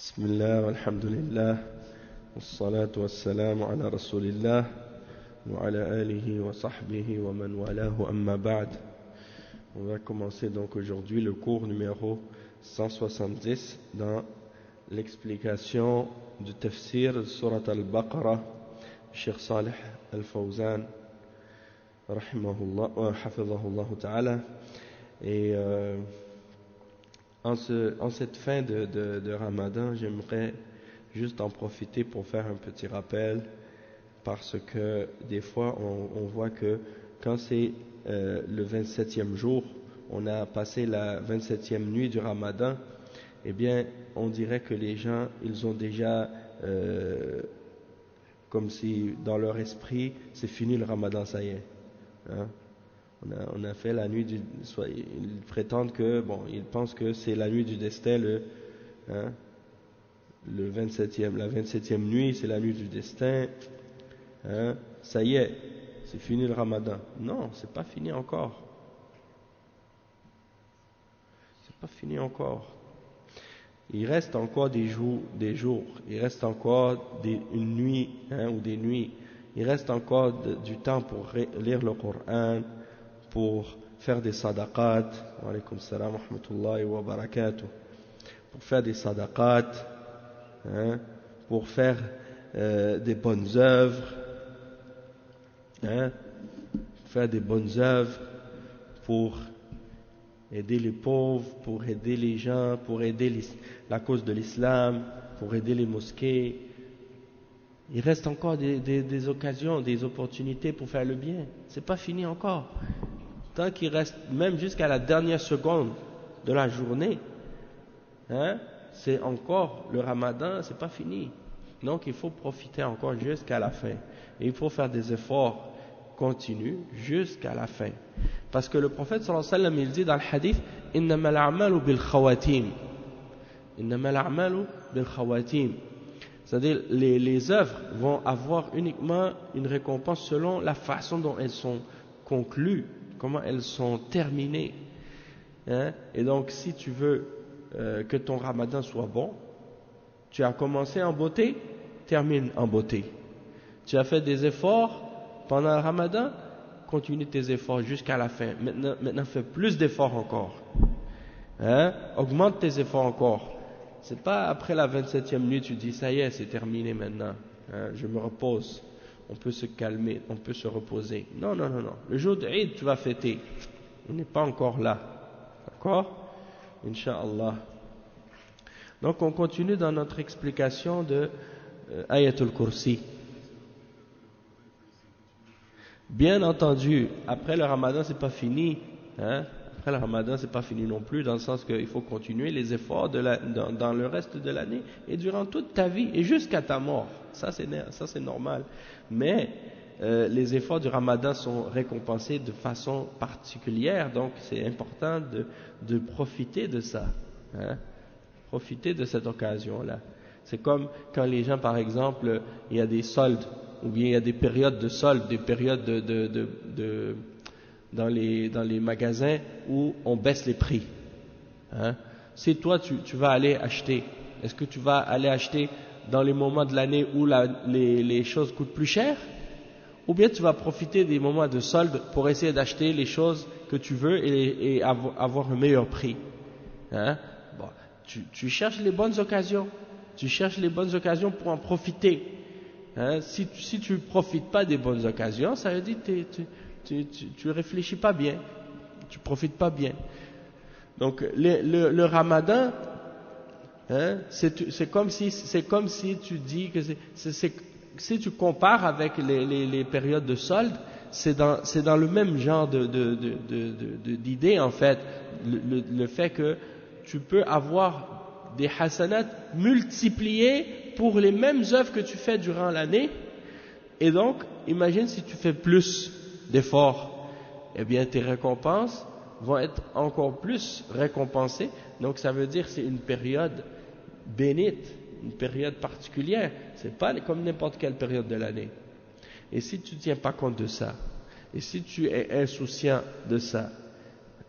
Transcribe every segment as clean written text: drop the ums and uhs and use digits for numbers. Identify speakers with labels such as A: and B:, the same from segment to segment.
A: بسم الله والحمد لله والصلاة والسلام على رسول الله وعلى آله وصحبه ومن والاه أما بعد. On va commencer donc aujourd'hui le cours numéro 170 dans l'explication du tafsir de Surat al-Baqarah, Cheikh Salih al-Fawzan rahimahullah wa hafizahullah ta'ala. Et en cette fin de Ramadan, j'aimerais juste en profiter pour faire un petit rappel, parce que des fois on voit que quand c'est le 27e jour, on a passé la 27e nuit du Ramadan, eh bien on dirait que les gens, ils ont déjà comme si dans leur esprit, c'est fini le Ramadan, ça y est, hein? On a fait la nuit du... Ils prétendent que, bon, ils pensent que c'est la nuit du destin, le 27e, la 27e nuit, c'est la nuit du destin, hein, ça y est, c'est fini le Ramadan. Non, c'est pas fini encore. C'est pas fini encore. Il reste encore des jours, il reste encore une nuit, hein, ou des nuits. Il reste encore du temps pour lire le Coran, pour faire des sadaqat, wa alaykum salam wa rahmatullahi wa barakatuh, pour faire des sadaqat, hein, pour faire des bonnes œuvres, hein, faire des bonnes œuvres, pour aider les pauvres, pour aider les gens, pour aider la cause de l'islam, pour aider les mosquées. Il reste encore des occasions, des opportunités pour faire le bien. C'est pas fini encore. Tant qu'il reste, même jusqu'à la dernière seconde de la journée, hein, c'est encore le Ramadan, c'est pas fini. Donc il faut profiter encore jusqu'à la fin. Et il faut faire des efforts continus jusqu'à la fin. Parce que le prophète sallallahu alayhi wa sallam, il dit dans le hadith, innamal a'malu bil khawatim. Innamal a'malu bil khawatim. C'est-à-dire, les œuvres vont avoir uniquement une récompense selon la façon dont elles sont conclues, comment elles sont terminées, hein? Et donc si tu veux que ton Ramadan soit bon, tu as commencé en beauté, termine en beauté. Tu as fait des efforts pendant le Ramadan, continue tes efforts jusqu'à la fin. Maintenant fais plus d'efforts encore, hein? Augmente tes efforts encore. C'est pas après la 27e nuit tu dis ça y est, c'est terminé maintenant, hein, je me repose. On peut se calmer, on peut se reposer. Non. Le jour de Eid, tu vas fêter. On n'est pas encore là. D'accord? Inch'Allah. Donc, on continue dans notre explication de Ayatul Kursi. Bien entendu, après le Ramadan, c'est pas fini. Hein? Après le Ramadan, c'est pas fini non plus, dans le sens qu'il faut continuer les efforts dans le reste de l'année et durant toute ta vie et jusqu'à ta mort. Ça, c'est normal. Mais les efforts du Ramadan sont récompensés de façon particulière, donc c'est important de profiter de ça, hein? Profiter de cette occasion-là. C'est comme quand les gens, par exemple, il y a des soldes, ou bien il y a des périodes de soldes, des périodes dans les magasins où on baisse les prix, hein? Si toi tu vas aller acheter, est-ce que tu vas aller acheter dans les moments de l'année où les choses coûtent plus cher, ou bien tu vas profiter des moments de solde pour essayer d'acheter les choses que tu veux et avoir un meilleur prix, hein? Bon, tu cherches les bonnes occasions, pour en profiter, hein? Si tu profites pas des bonnes occasions, ça veut dire que tu réfléchis pas bien, tu profites pas bien. Donc le Ramadan, hein, c'est comme si tu dis que si tu compares avec les périodes de solde, c'est dans le même genre d'idée en fait, le fait que tu peux avoir des hasanat multipliés pour les mêmes œuvres que tu fais durant l'année. Et donc imagine si tu fais plus d'efforts, eh bien tes récompenses vont être encore plus récompensées. Donc ça veut dire que c'est une période bénite, une période particulière. C'est pas comme n'importe quelle période de l'année. Et si tu ne tiens pas compte de ça, et si tu es insouciant de ça,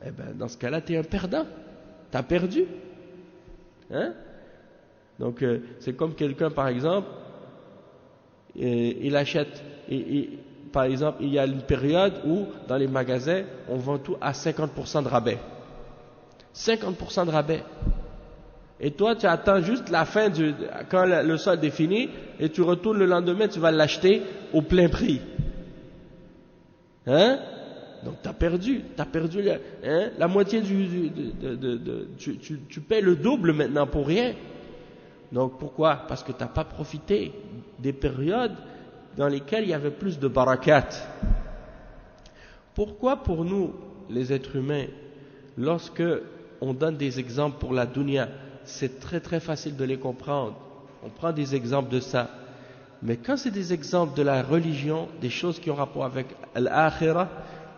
A: eh ben dans ce cas-là, tu es un perdant. Tu as perdu. Hein? Donc c'est comme quelqu'un par exemple, il achète, par exemple il y a une période où dans les magasins on vend tout à 50% de rabais. 50% de rabais. Et toi tu attends juste la fin quand le solde est fini et tu retournes le lendemain, tu vas l'acheter au plein prix. Hein? Donc tu as perdu la moitié tu paies le double maintenant pour rien. Donc pourquoi? Parce que tu n'as pas profité des périodes dans lesquelles il y avait plus de barakat. Pourquoi pour nous, les êtres humains, lorsque on donne des exemples pour la dunya, c'est très très facile de les comprendre. On prend des exemples de ça. Mais quand c'est des exemples de la religion, des choses qui ont rapport avec l'akhirah,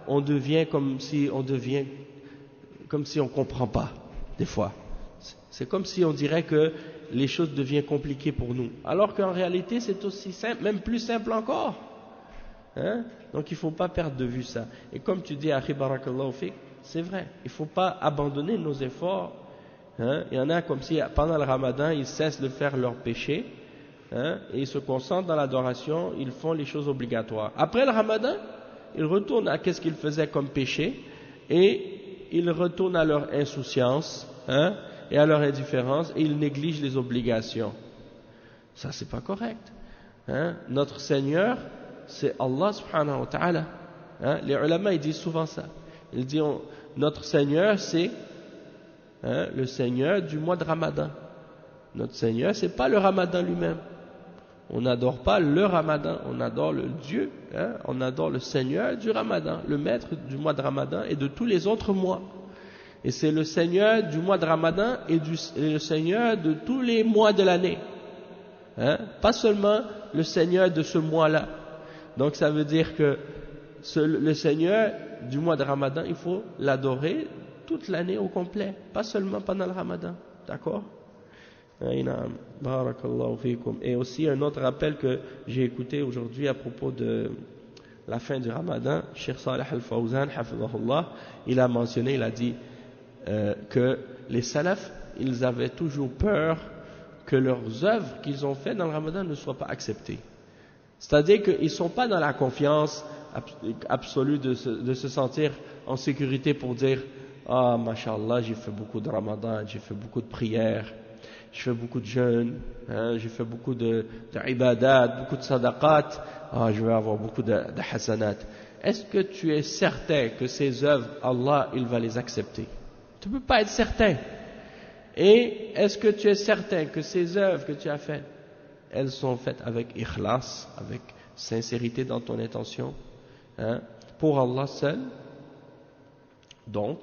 A: on devient comme si on comprend pas, des fois. C'est comme si on dirait que les choses deviennent compliquées pour nous. Alors qu'en réalité, c'est aussi simple, même plus simple encore. Hein? Donc il ne faut pas perdre de vue ça. Et comme tu dis, Akhi Barakallahu Fik, c'est vrai, il ne faut pas abandonner nos efforts. Hein? Il y en a comme si pendant le Ramadan, ils cessent de faire leurs péchés, hein? Et ils se concentrent dans l'adoration, ils font les choses obligatoires. Après le Ramadan, ils retournent à ce qu'ils faisaient comme péché et ils retournent à leur insouciance, hein? Et à leur indifférence, et ils négligent les obligations. Ça, c'est pas correct. Hein? Notre Seigneur, c'est Allah subhanahu wa ta'ala. Hein? Les ulama, ils disent souvent ça. Ils disent, notre Seigneur, c'est le Seigneur du mois de Ramadan. Notre Seigneur, c'est pas le Ramadan lui-même. On n'adore pas le Ramadan, on adore le Dieu, hein? On adore le Seigneur du Ramadan, le maître du mois de Ramadan et de tous les autres mois. Et c'est le Seigneur du mois de Ramadan et le Seigneur de tous les mois de l'année. Hein? Pas seulement le Seigneur de ce mois-là. Donc ça veut dire que le Seigneur du mois de Ramadan, il faut l'adorer toute l'année au complet, pas seulement pendant le Ramadan. D'accord? Et aussi un autre rappel que j'ai écouté aujourd'hui à propos de la fin du Ramadan, Cheikh Salih Al-Fawzan, hafidhahullah, il a mentionné, il a dit que les salafs, ils avaient toujours peur que leurs œuvres qu'ils ont faites dans le Ramadan ne soient pas acceptées. C'est-à-dire qu'ils ne sont pas dans la confiance absolue de se sentir en sécurité pour dire « Ah, mashallah, j'ai fait beaucoup de Ramadan, j'ai fait beaucoup de prières, je fais beaucoup de jeûnes, hein, j'ai fait beaucoup de ibadat, beaucoup de sadaqat, ah, je vais avoir beaucoup de hasanat. » Est-ce que tu es certain que ces œuvres, Allah, il va les accepter? Tu ne peux pas être certain. Et est-ce que tu es certain que ces œuvres que tu as faites, elles sont faites avec ikhlas, avec sincérité dans ton intention, hein, pour Allah seul? Donc,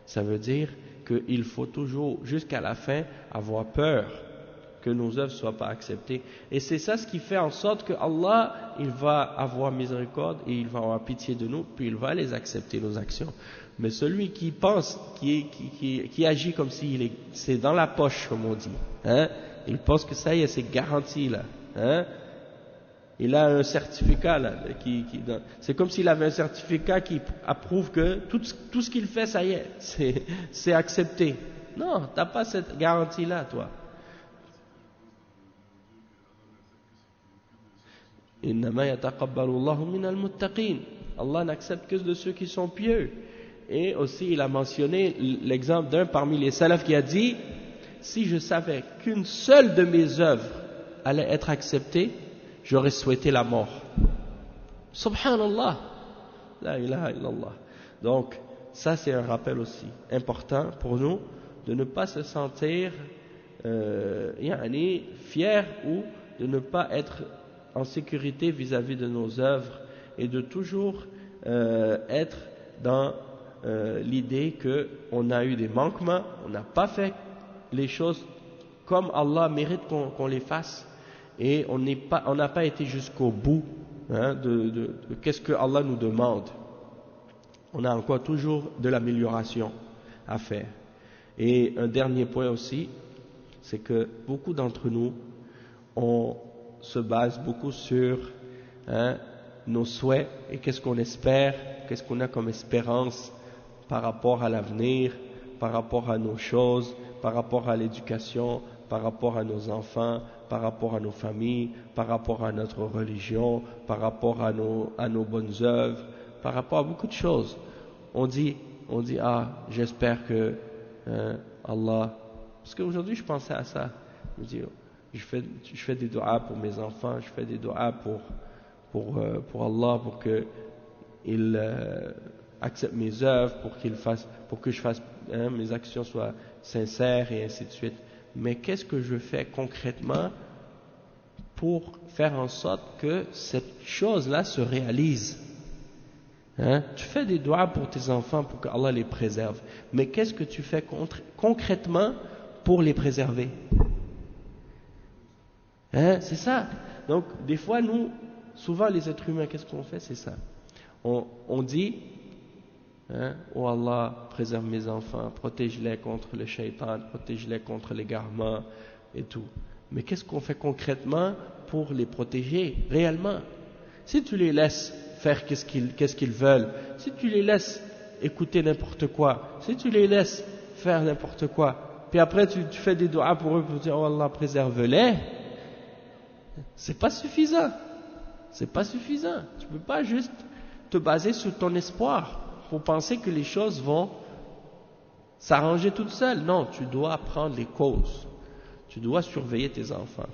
A: ça veut dire qu'il faut toujours, jusqu'à la fin, avoir peur que nos œuvres ne soient pas acceptées. Et c'est ça ce qui fait en sorte que Allah, il va avoir miséricorde et il va avoir pitié de nous, puis il va les accepter, nos actions. Mais celui qui pense, qui agit comme si c'est dans la poche, comme on dit, hein, il pense que ça y est, c'est garanti là, hein, il a un certificat là, c'est comme s'il avait un certificat qui approuve que tout ce qu'il fait, ça y est, c'est accepté. Non, t'as pas cette garantie là, toi. Innama yataqabbalu Allahu minal muttaqin. Allah n'accepte que de ceux qui sont pieux. Et aussi, il a mentionné l'exemple d'un parmi les salafs qui a dit, si je savais qu'une seule de mes œuvres allait être acceptée, j'aurais souhaité la mort. Subhanallah. La ilaha illallah. Donc, ça c'est un rappel aussi important pour nous, de ne pas se sentir fier ou de ne pas être en sécurité vis-à-vis de nos œuvres et de toujours être dans l'idée qu'on a eu des manquements, on n'a pas fait les choses comme Allah mérite qu'on les fasse et on n'a pas été jusqu'au bout, hein, de qu'est-ce que Allah nous demande. On a encore toujours de l'amélioration à faire. Et un dernier point aussi, c'est que beaucoup d'entre nous, on se base beaucoup sur nos souhaits et qu'est-ce qu'on espère, qu'est-ce qu'on a comme espérance par rapport à l'avenir, par rapport à nos choses, par rapport à l'éducation, par rapport à nos enfants, par rapport à nos familles, par rapport à notre religion, par rapport à nos bonnes œuvres, par rapport à beaucoup de choses. On dit ah, j'espère que Allah, parce qu'aujourd'hui je pensais à ça, je fais des doigts pour mes enfants, je fais des doigts pour Allah, pour que il accepte mes œuvres, pour que je fasse, mes actions soient sincères et ainsi de suite. Mais qu'est-ce que je fais concrètement pour faire en sorte que cette chose-là se réalise? Tu fais des doigts pour tes enfants pour que Allah les préserve, mais qu'est-ce que tu fais concrètement pour les préserver? C'est ça. Donc des fois souvent les êtres humains, qu'est-ce qu'on fait? C'est ça. On dit oh Allah, préserve mes enfants, protège-les contre le shaitan, protège-les contre l'égarement et tout. Mais qu'est-ce qu'on fait concrètement pour les protéger réellement? Si tu les laisses faire qu'est-ce qu'ils veulent, si tu les laisses écouter n'importe quoi, si tu les laisses faire n'importe quoi, puis après tu fais des doigts pour eux pour dire oh Allah, préserve-les, c'est pas suffisant. C'est pas suffisant. Tu peux pas juste te baser sur ton espoir pour penser que les choses vont s'arranger toutes seules. Non, tu dois prendre les causes. Tu dois surveiller tes enfants.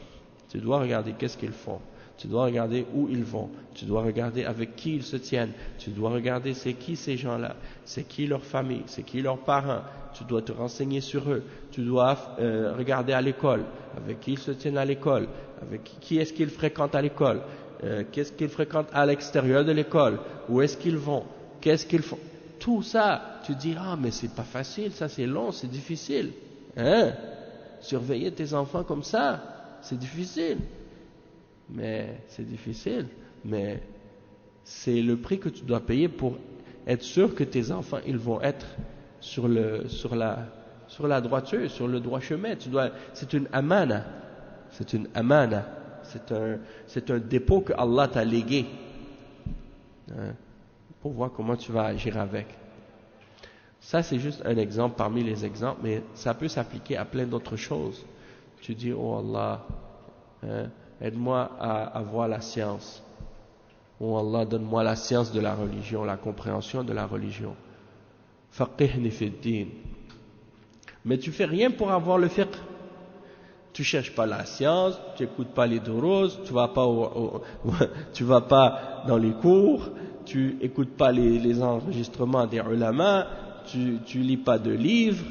A: Tu dois regarder qu'est-ce qu'ils font. Tu dois regarder où ils vont. Tu dois regarder avec qui ils se tiennent. Tu dois regarder c'est qui ces gens-là. C'est qui leur famille. C'est qui leurs parents. Tu dois te renseigner sur eux. Tu dois regarder à l'école. Avec qui ils se tiennent à l'école. Avec qui est-ce qu'ils fréquentent à l'école. Qu'est-ce qu'ils fréquentent à l'extérieur de l'école. Où est-ce qu'ils vont. Qu'est-ce qu'ils font. Tout ça, tu dis, ah mais c'est pas facile, ça c'est long, c'est difficile. Surveiller tes enfants comme ça, c'est difficile. Mais c'est difficile, mais c'est le prix que tu dois payer pour être sûr que tes enfants, ils vont être sur la droiture, sur le droit chemin. C'est une amana, c'est un dépôt que Allah t'a légué, pour voir comment tu vas agir avec. Ça c'est juste un exemple parmi les exemples, mais ça peut s'appliquer à plein d'autres choses. Tu dis, oh Allah, aide-moi à avoir la science. Oh Allah, donne-moi la science de la religion, la compréhension de la religion. Faqihni fi d-din. Mais tu fais rien pour avoir le fiqh. Tu cherches pas la science, tu écoutes pas les durus, tu vas pas dans les cours, tu écoutes pas les enregistrements des ulama, tu lis pas de livres.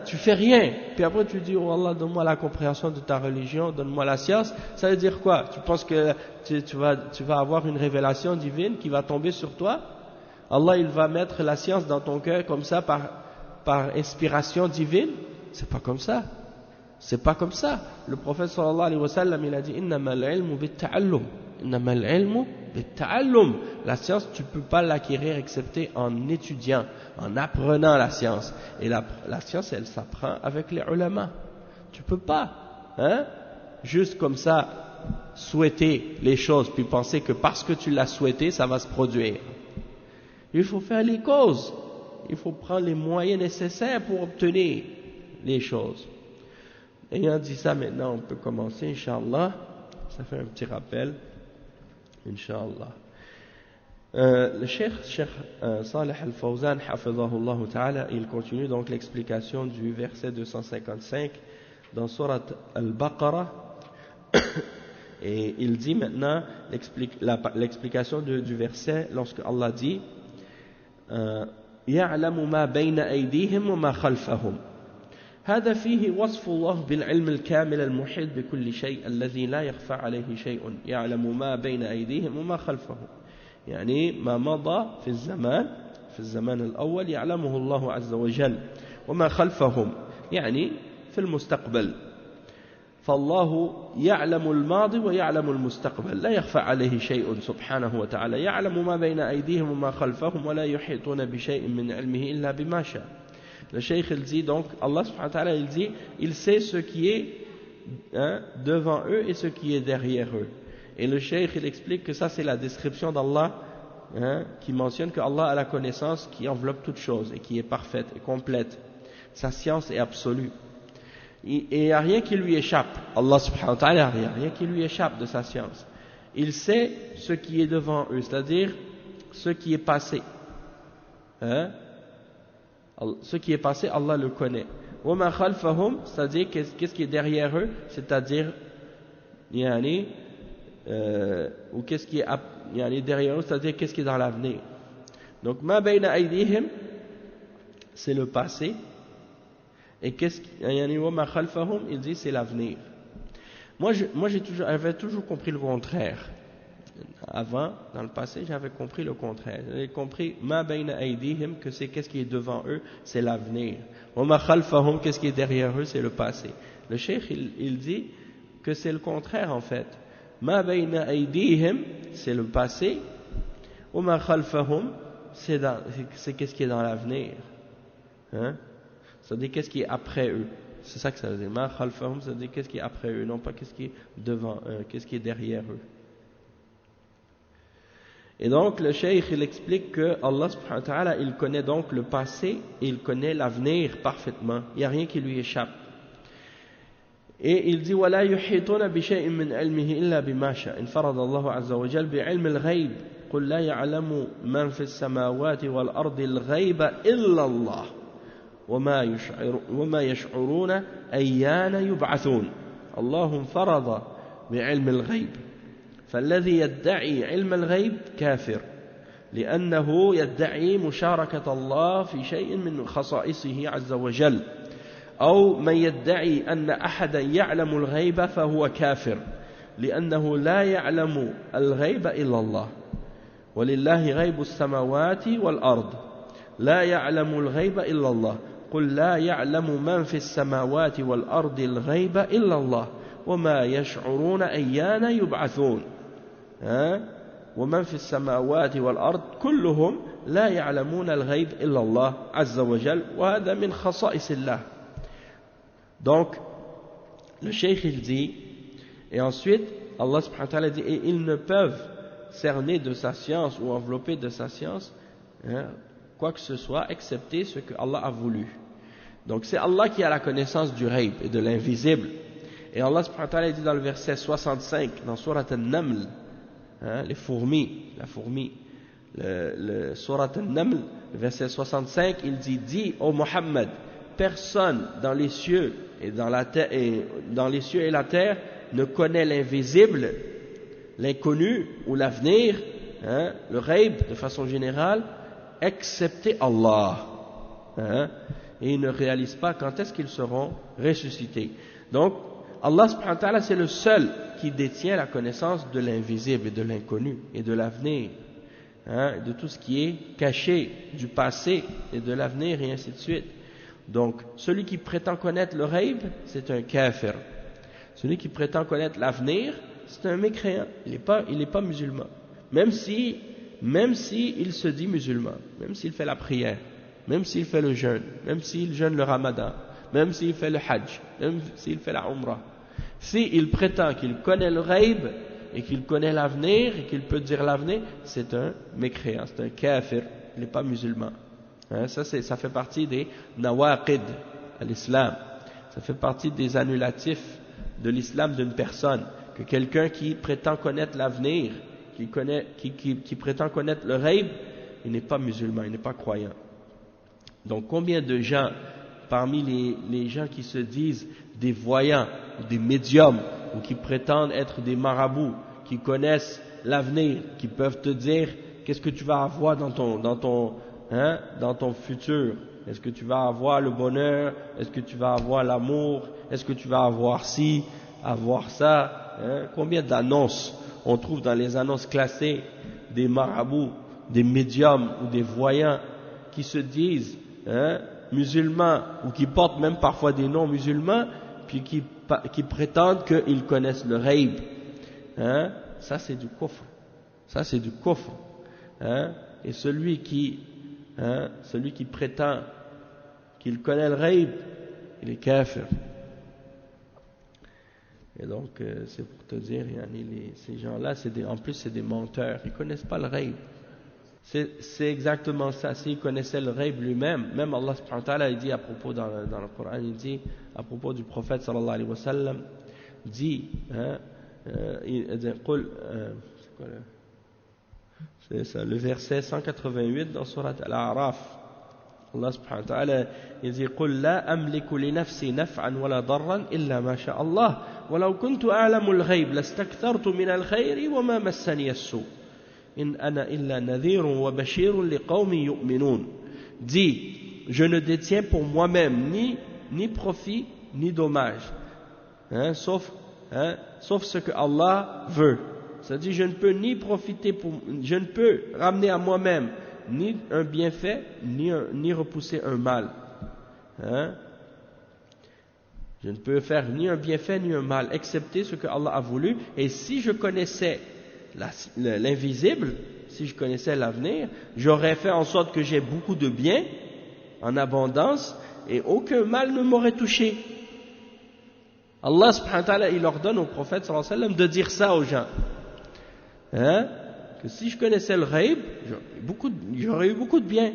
A: Tu fais rien, puis après tu dis oh Allah, donne-moi la compréhension de ta religion, donne-moi la science. Ça veut dire quoi? Tu penses que tu vas avoir une révélation divine qui va tomber sur toi? Allah il va mettre la science dans ton cœur comme ça par inspiration divine? C'est pas comme ça. C'est pas comme ça. Le prophète sallallahu alayhi wa sallam il a dit innamal ilmu bit-ta'allum. Innamal ilmu bit-ta'allum. La science tu peux pas l'acquérir excepté en étudiant, en apprenant la science. Et la science elle s'apprend avec les ulama. Tu peux pas juste comme ça souhaiter les choses puis penser que parce que tu l'as souhaité ça va se produire. Il faut faire les causes. Il faut prendre les moyens nécessaires pour obtenir les choses. Ayant dit ça, maintenant on peut commencer, Inch'Allah. Ça fait un petit rappel, Inch'Allah. Le Cheikh Salih Al-Fawzan, hafidhahullah ta'ala, il continue donc l'explication du verset 255 dans Surat Al-Baqarah. Et il dit maintenant l'explication du verset lorsque Allah dit يَعْلَمُ مَا بَيْنَ أَيْدِيهِمْ وَمَا خَلْفَهُمْ. هذا فيه وصف الله بالعلم الكامل المحيط بكل شيء الذي لا يخفى عليه شيء يعلم ما بين أيديهم وما خلفهم يعني ما مضى في الزمان الأول يعلمه الله عز وجل وما خلفهم يعني في المستقبل فالله يعلم الماضي ويعلم المستقبل لا يخفى عليه شيء سبحانه وتعالى يعلم ما بين أيديهم وما خلفهم ولا يحيطون بشيء من علمه إلا بما شاء. Le cheikh il dit donc, Allah subhanahu wa ta'ala il dit, il sait ce qui est devant eux et ce qui est derrière eux. Et le cheikh il explique que ça c'est la description d'Allah qui mentionne que Allah a la connaissance qui enveloppe toute chose et qui est parfaite et complète. Sa science est absolue. Et il n'y a rien qui lui échappe. Allah subhanahu wa ta'ala, il n'y a rien qui lui échappe de sa science. Il sait ce qui est devant eux, c'est-à-dire ce qui est passé. Hein? Ce qui est passé, Allah le connaît. وَمَا خَلْفَهُمْ, c'est-à-dire qu'est-ce qui est derrière eux, c'est-à-dire ou qu'est-ce qui est derrière eux, c'est-à-dire qu'est-ce qui est dans l'avenir. Donc مَا بَيْنَ أَيْدِيهِمْ, c'est le passé. Et qu'est-ce qui وَمَا خَلْفَهُمْ, il dit c'est l'avenir. Moi j'avais toujours compris le contraire. Avant, dans le passé, j'avais compris le contraire. J'avais compris ma bayna aydihim, que c'est qu'est-ce qui est devant eux, c'est l'avenir. Wa ma khalfahum, qu'est-ce qui est derrière eux, c'est le passé. Le cheikh, il dit que c'est le contraire en fait. Ma bayna aydihim, c'est le passé. Wa ma khalfahum, c'est qu'est-ce qui est dans l'avenir. Hein? Ça veut dire qu'est-ce qui est après eux. C'est ça que ça veut dire. Ma khalfahum, ça veut dire qu'est-ce qui est après eux, non pas qu'est-ce qui est devant eux, qu'est-ce qui est derrière eux. Et donc le cheikh il explique que Allah subhanahu wa ta'ala il connaît donc le passé et il connaît l'avenir parfaitement, il n'y a rien qui lui échappe. Et il dit وَلَا يُحِيطُونَ بِشَيْءٍ مِّنْ عِلْمِهِ إِلَّا بِمَا شَاءَ انفرد الله عز وجل بعلم الغيب قل لا يعلم من في السماوات والأرض الغيب إلا الله وما يشعرون أيان يبعثون الله انفرد بعلم الغيب فالذي يدعي علم الغيب كافر لأنه يدعي مشاركة الله في شيء من خصائصه عز وجل أو من يدعي أن أحدا يعلم الغيب فهو كافر لأنه لا يعلم الغيب إلا الله ولله غيب السماوات والأرض لا يعلم الغيب إلا الله قل لا يعلم من في السماوات والأرض الغيب إلا الله وما يشعرون أيان يبعثون ومن في السماوات والأرض كلهم لا يعلمون الغيب إلا الله عز وجل وهذا من خصائص الله. Donc le cheikh il dit et ensuite Allah subhanahu wa ta'ala dit et ils ne peuvent cerner de sa science ou envelopper de sa science quoi que ce soit excepté ce que Allah a voulu. Donc c'est Allah qui a la connaissance du ghaib et de l'invisible. Et Allah subhanahu wa ta'ala dit dans le verset 65 dans Surat An-Naml, les fourmis, la fourmi, le Surat An-Naml, le verset 65, il dit dis ô Muhammad, personne dans les cieux et dans la terre et dans les cieux et la terre ne connaît l'invisible, l'inconnu ou l'avenir, le ghaib de façon générale, excepté Allah. Et ils ne réalisent pas quand est-ce qu'ils seront ressuscités. Donc Allah subhanahu wa ta'ala c'est le seul qui détient la connaissance de l'invisible et de l'inconnu et de l'avenir, de tout ce qui est caché du passé et de l'avenir et ainsi de suite. Donc celui qui prétend connaître le ghaib c'est un kafir. Celui qui prétend connaître l'avenir c'est un mécréant, il n'est pas musulman, même si il se dit musulman, même s'il fait la prière, même s'il fait le jeûne, même s'il jeûne le ramadan, même s'il fait le hajj, même s'il fait la umrah. S'il prétend qu'il connaît le ghaib et qu'il connaît l'avenir et qu'il peut dire l'avenir, c'est un mécréant, c'est un kafir, il n'est pas musulman. Ça fait partie des nawaqid à l'islam, ça fait partie des annulatifs de l'islam d'une personne, que quelqu'un qui prétend connaître l'avenir, qui prétend connaître le ghaib, il n'est pas musulman, il n'est pas croyant. Donc combien de gens parmi les gens qui se disent des voyants, ou des médiums, ou qui prétendent être des marabouts, qui connaissent l'avenir, qui peuvent te dire qu'est-ce que tu vas avoir dans ton futur, est-ce que tu vas avoir le bonheur, est-ce que tu vas avoir l'amour, est-ce que tu vas avoir ci, avoir ça, combien d'annonces on trouve dans les annonces classées des marabouts, des médiums ou des voyants qui se disent musulmans ou qui portent même parfois des noms musulmans puis qui prétendent qu'ils connaissent le ghaib. Ça c'est du kufr. Ça c'est du kufr. Et celui qui prétend qu'il connaît le ghaib, il est kafir. Et donc c'est pour te dire, ces gens-là, en plus c'est des menteurs, ils connaissent pas le ghaib. C'est exactement ça. S'il connaissait le ghaib lui-même, même Allah subhanahu wa ta'ala, il dit à propos dans le Coran, il dit à propos du prophète sallallahu alayhi wa sallam, dit, il dit, c'est ça, le verset 188 dans surat Al-A'raf. Allah subhanahu wa ta'ala, il dit, قُلْ لَا أَمْلِكُ لِنَفْسِي نَفْعًا وَلَا ضَرًّا إِلَّا مَا شاء الله وَلَوْ كُنْتُ أَعْلَمُ الْغَيْبِ لَاسْتَكْثَرْتُ مِنَ الْخَيْرِ وَمَا مَسَّنِيَ السُّوءُ إِنْ أَنَا إِلَّا نَذِيرٌ وَبَشِيرٌ لِقَوْمٍ يُؤْمِنُونَ. Dit, je ne détiens pour moi-même ni profit ni dommage, sauf ce que Allah veut. C'est-à-dire, je ne peux ni profiter je ne peux ramener à moi-même ni un bienfait, ni repousser un mal. Je ne peux faire ni un bienfait, ni un mal, excepté ce que Allah a voulu. Et si je connaissais l'invisible, si je connaissais l'avenir, j'aurais fait en sorte que j'ai beaucoup de bien, en abondance, et aucun mal ne m'aurait touché. Allah subhanahu wa ta'ala, il ordonne au prophète sallallahu alayhi wa sallam de dire ça aux gens. Que si je connaissais le ghaib, j'aurais eu beaucoup de bien.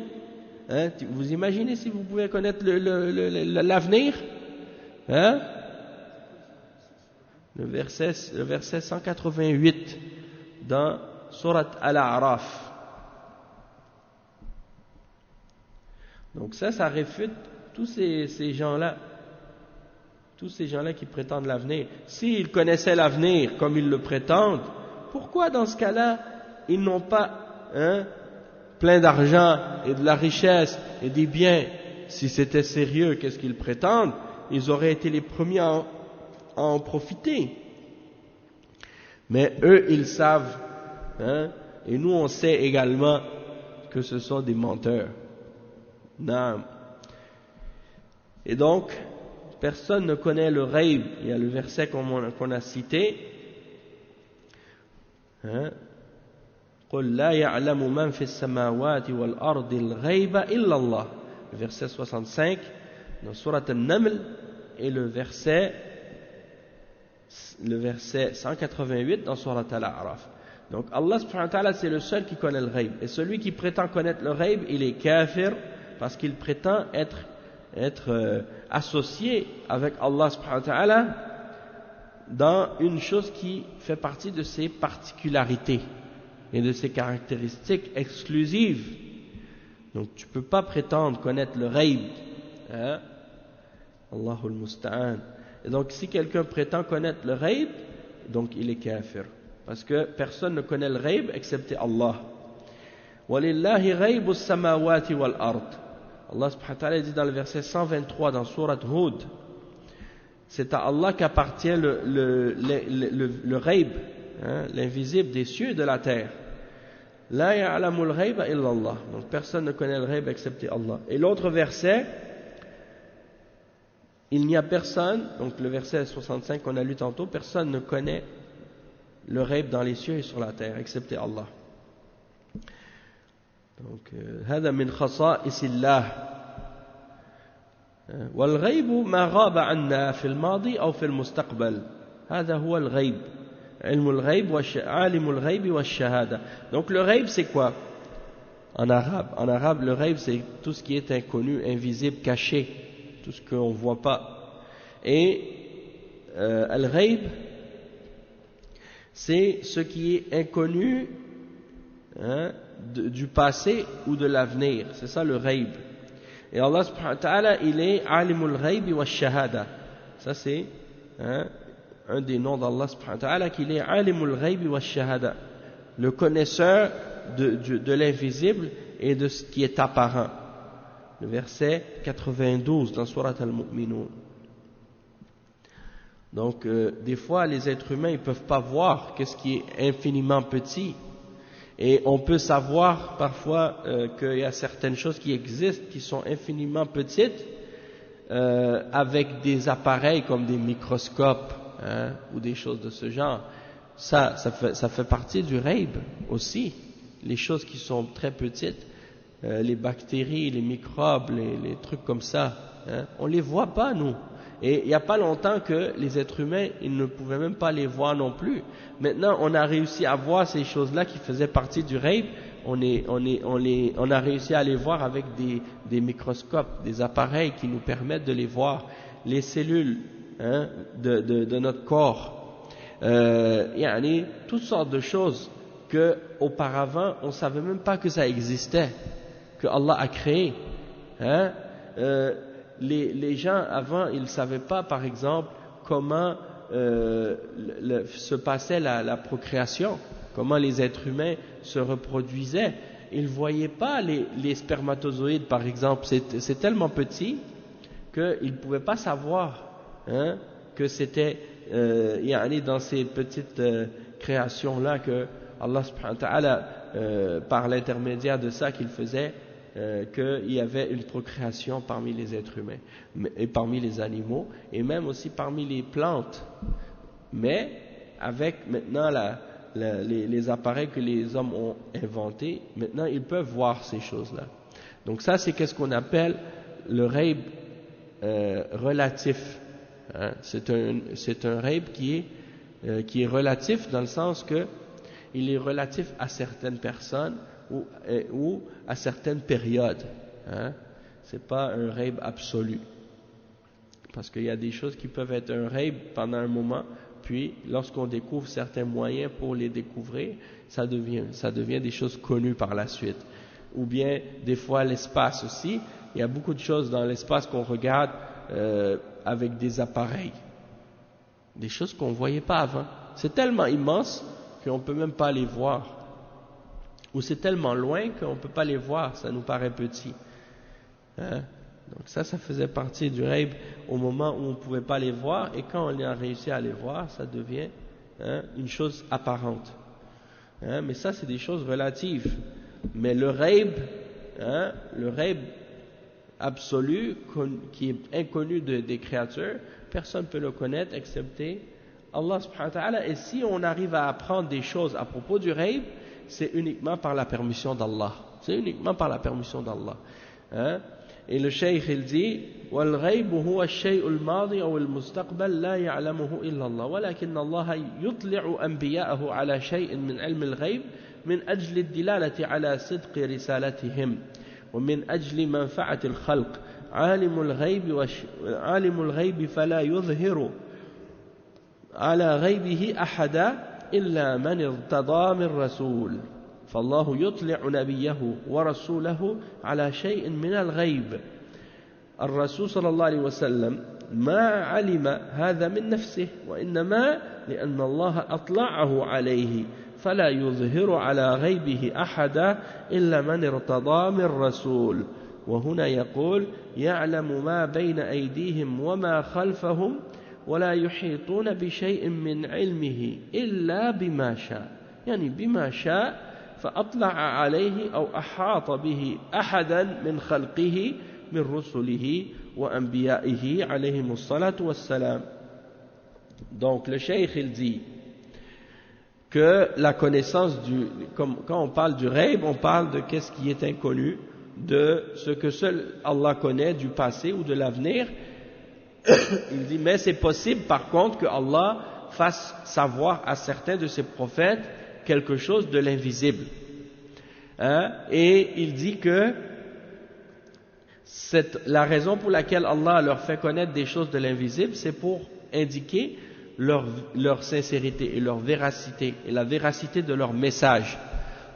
A: Vous imaginez si vous pouvez connaître l'avenir? Le verset 188 dans Surat Al-A'raf. Donc ça réfute tous ces gens-là. Tous ces gens-là qui prétendent l'avenir. S'ils connaissaient l'avenir comme ils le prétendent, pourquoi dans ce cas-là, ils n'ont pas plein d'argent et de la richesse et des biens? Si c'était sérieux, qu'est-ce qu'ils prétendent? Ils auraient été les premiers à en profiter. Mais eux, ils savent, et nous on sait également que ce sont des menteurs. Non. Et donc, personne ne connaît le ghaib. Il y a le verset qu'on a cité. قُلْ لَا يَعْلَمُ مَنْ فِي السَّمَاوَاتِ وَالْأَرْضِ الْغَيْبَ إِلَّا اللَّهِ. Le verset 65 dans Surat An-Naml et le verset 188 dans Surat Al-A'raf. Donc Allah subhanahu wa ta'ala, c'est le seul qui connaît le ghaib. Et celui qui prétend connaître le ghaib, il est kafir parce qu'il prétend être associé avec Allah subhanahu wa ta'ala dans une chose qui fait partie de ses particularités et de ses caractéristiques exclusives. Donc tu ne peux pas prétendre connaître le ghaib. Allahul Musta'an. Et donc si quelqu'un prétend connaître le ghaib, donc il est kafir. Parce que personne ne connaît le ghaib excepté Allah. وَلِلَّهِ غَيْبُ السَّمَاوَاتِ وَالْأَرْضِ. Allah subhanahu wa ta'ala dit dans le verset 123 dans Surat Hud, c'est à Allah qu'appartient le ghaib, l'invisible des cieux et de la terre. La ya'lamul ghaiba illa Allah. Donc personne ne connaît le ghaib excepté Allah. Et l'autre verset, il n'y a personne, donc le verset 65 qu'on a lu tantôt, personne ne connaît le ghaib dans les cieux et sur la terre excepté Allah. Donc هذا من خصائص الله. والغيب ما غاب عنا في الماضي أو في المستقبل. هذا هو الغيب. علم الغيب عالم الغيب والشهادة. Donc le ghaib c'est quoi en arabe? En arabe le ghaib c'est tout ce qui est inconnu, invisible, caché, tout ce qu'on ne voit pas. Et al-ghaib c'est ce qui est inconnu du passé ou de l'avenir. C'est ça le ghaib. Et Allah subhanahu wa ta'ala, il est alimul ghaybi wa shahada. Ça c'est un des noms d'Allah subhanahu wa ta'ala, qu'il est alimul ghaybi wa shahada, le connaisseur de l'invisible et de ce qui est apparent. Le verset 92 dans Surat Al-Mu'minun. Donc des fois les êtres humains ils peuvent pas voir qu'est-ce qui est infiniment petit. Et on peut savoir parfois qu'il y a certaines choses qui existent, qui sont infiniment petites, avec des appareils comme des microscopes ou des choses de ce genre. Ça fait partie du ghaib aussi. Les choses qui sont très petites, les bactéries, les microbes, les trucs comme ça, on les voit pas nous. Et il n'y a pas longtemps que les êtres humains, ils ne pouvaient même pas les voir non plus. Maintenant, on a réussi à voir ces choses-là qui faisaient partie du ghaib. On a réussi à les voir avec des microscopes, des appareils qui nous permettent de les voir, les cellules de notre corps. Toutes sortes de choses que auparavant on savait même pas que ça existait, que Allah a créé. Les gens avant, ils ne savaient pas, par exemple, comment se passait la procréation, comment les êtres humains se reproduisaient. Ils ne voyaient pas les spermatozoïdes, par exemple. C'est tellement petit qu'ils ne pouvaient pas savoir que c'était dans ces petites créations-là que Allah subhanahu wa ta'ala, par l'intermédiaire de ça qu'il faisait, qu'il y avait une procréation parmi les êtres humains et parmi les animaux et même aussi parmi les plantes, mais avec maintenant les appareils que les hommes ont inventés, maintenant ils peuvent voir ces choses-là. Donc ça, c'est qu'est-ce qu'on appelle le ghaib relatif. C'est un ghaib qui est relatif dans le sens que il est relatif à certaines personnes ou à certaines périodes. C'est pas un ghaib absolu. Parce qu'il y a des choses qui peuvent être un ghaib pendant un moment, puis lorsqu'on découvre certains moyens pour les découvrir, ça devient des choses connues par la suite. Ou bien, des fois, l'espace aussi. Il y a beaucoup de choses dans l'espace qu'on regarde avec des appareils. Des choses qu'on ne voyait pas avant. C'est tellement immense qu'on ne peut même pas les voir. Ou c'est tellement loin qu'on ne peut pas les voir, ça nous paraît petit. Donc ça faisait partie du ghaib au moment où on ne pouvait pas les voir, et quand on a réussi à les voir, ça devient une chose apparente. Mais ça, c'est des choses relatives. Mais le ghaib absolu, qui est inconnu des créatures, personne ne peut le connaître excepté Allah subhanahu wa ta'ala. Et si on arrive à apprendre des choses à propos du ghaib, c'est uniquement par la permission d'Allah. C'est uniquement par la permission d'Allah. Et le cheikh il dit وَالْغَيْبُ هُوَ الشَّيْءُ الْمَاضِي أو المستقبل لا يعلمه إلا الله ولكن الله يطلع أنبياءه على شيء من علم الغيب من أجل الدلالة على صدق رسالتهم ومن أجل منفعة الخلق عالم الغيب فلا يظهر على غيبه أحدا إلا من ارتضى من رسول فالله يطلع نبيه ورسوله على شيء من الغيب الرسول صلى الله عليه وسلم ما علم هذا من نفسه وإنما لأن الله أطلعه عليه فلا يظهر على غيبه أحدا إلا من ارتضى من رسول وهنا يقول يعلم ما بين أيديهم وما خلفهم ولا يحيطون بشيء من علمه إلا بما شاء يعني بما شاء فأطلع عليه أو أحاط به أحدا من خلقه من رسله وأنبيائه عليهم الصلاة والسلام. Donc le cheikh il dit que la connaissance quand on parle du ghaib, on parle de qu'est-ce qui est inconnu, de ce que seul Allah connaît du passé ou de l'avenir. Il dit mais c'est possible par contre que Allah fasse savoir à certains de ses prophètes quelque chose de l'invisible. Et il dit que la raison pour laquelle Allah leur fait connaître des choses de l'invisible, c'est pour indiquer leur sincérité et leur véracité, et la véracité de leur message.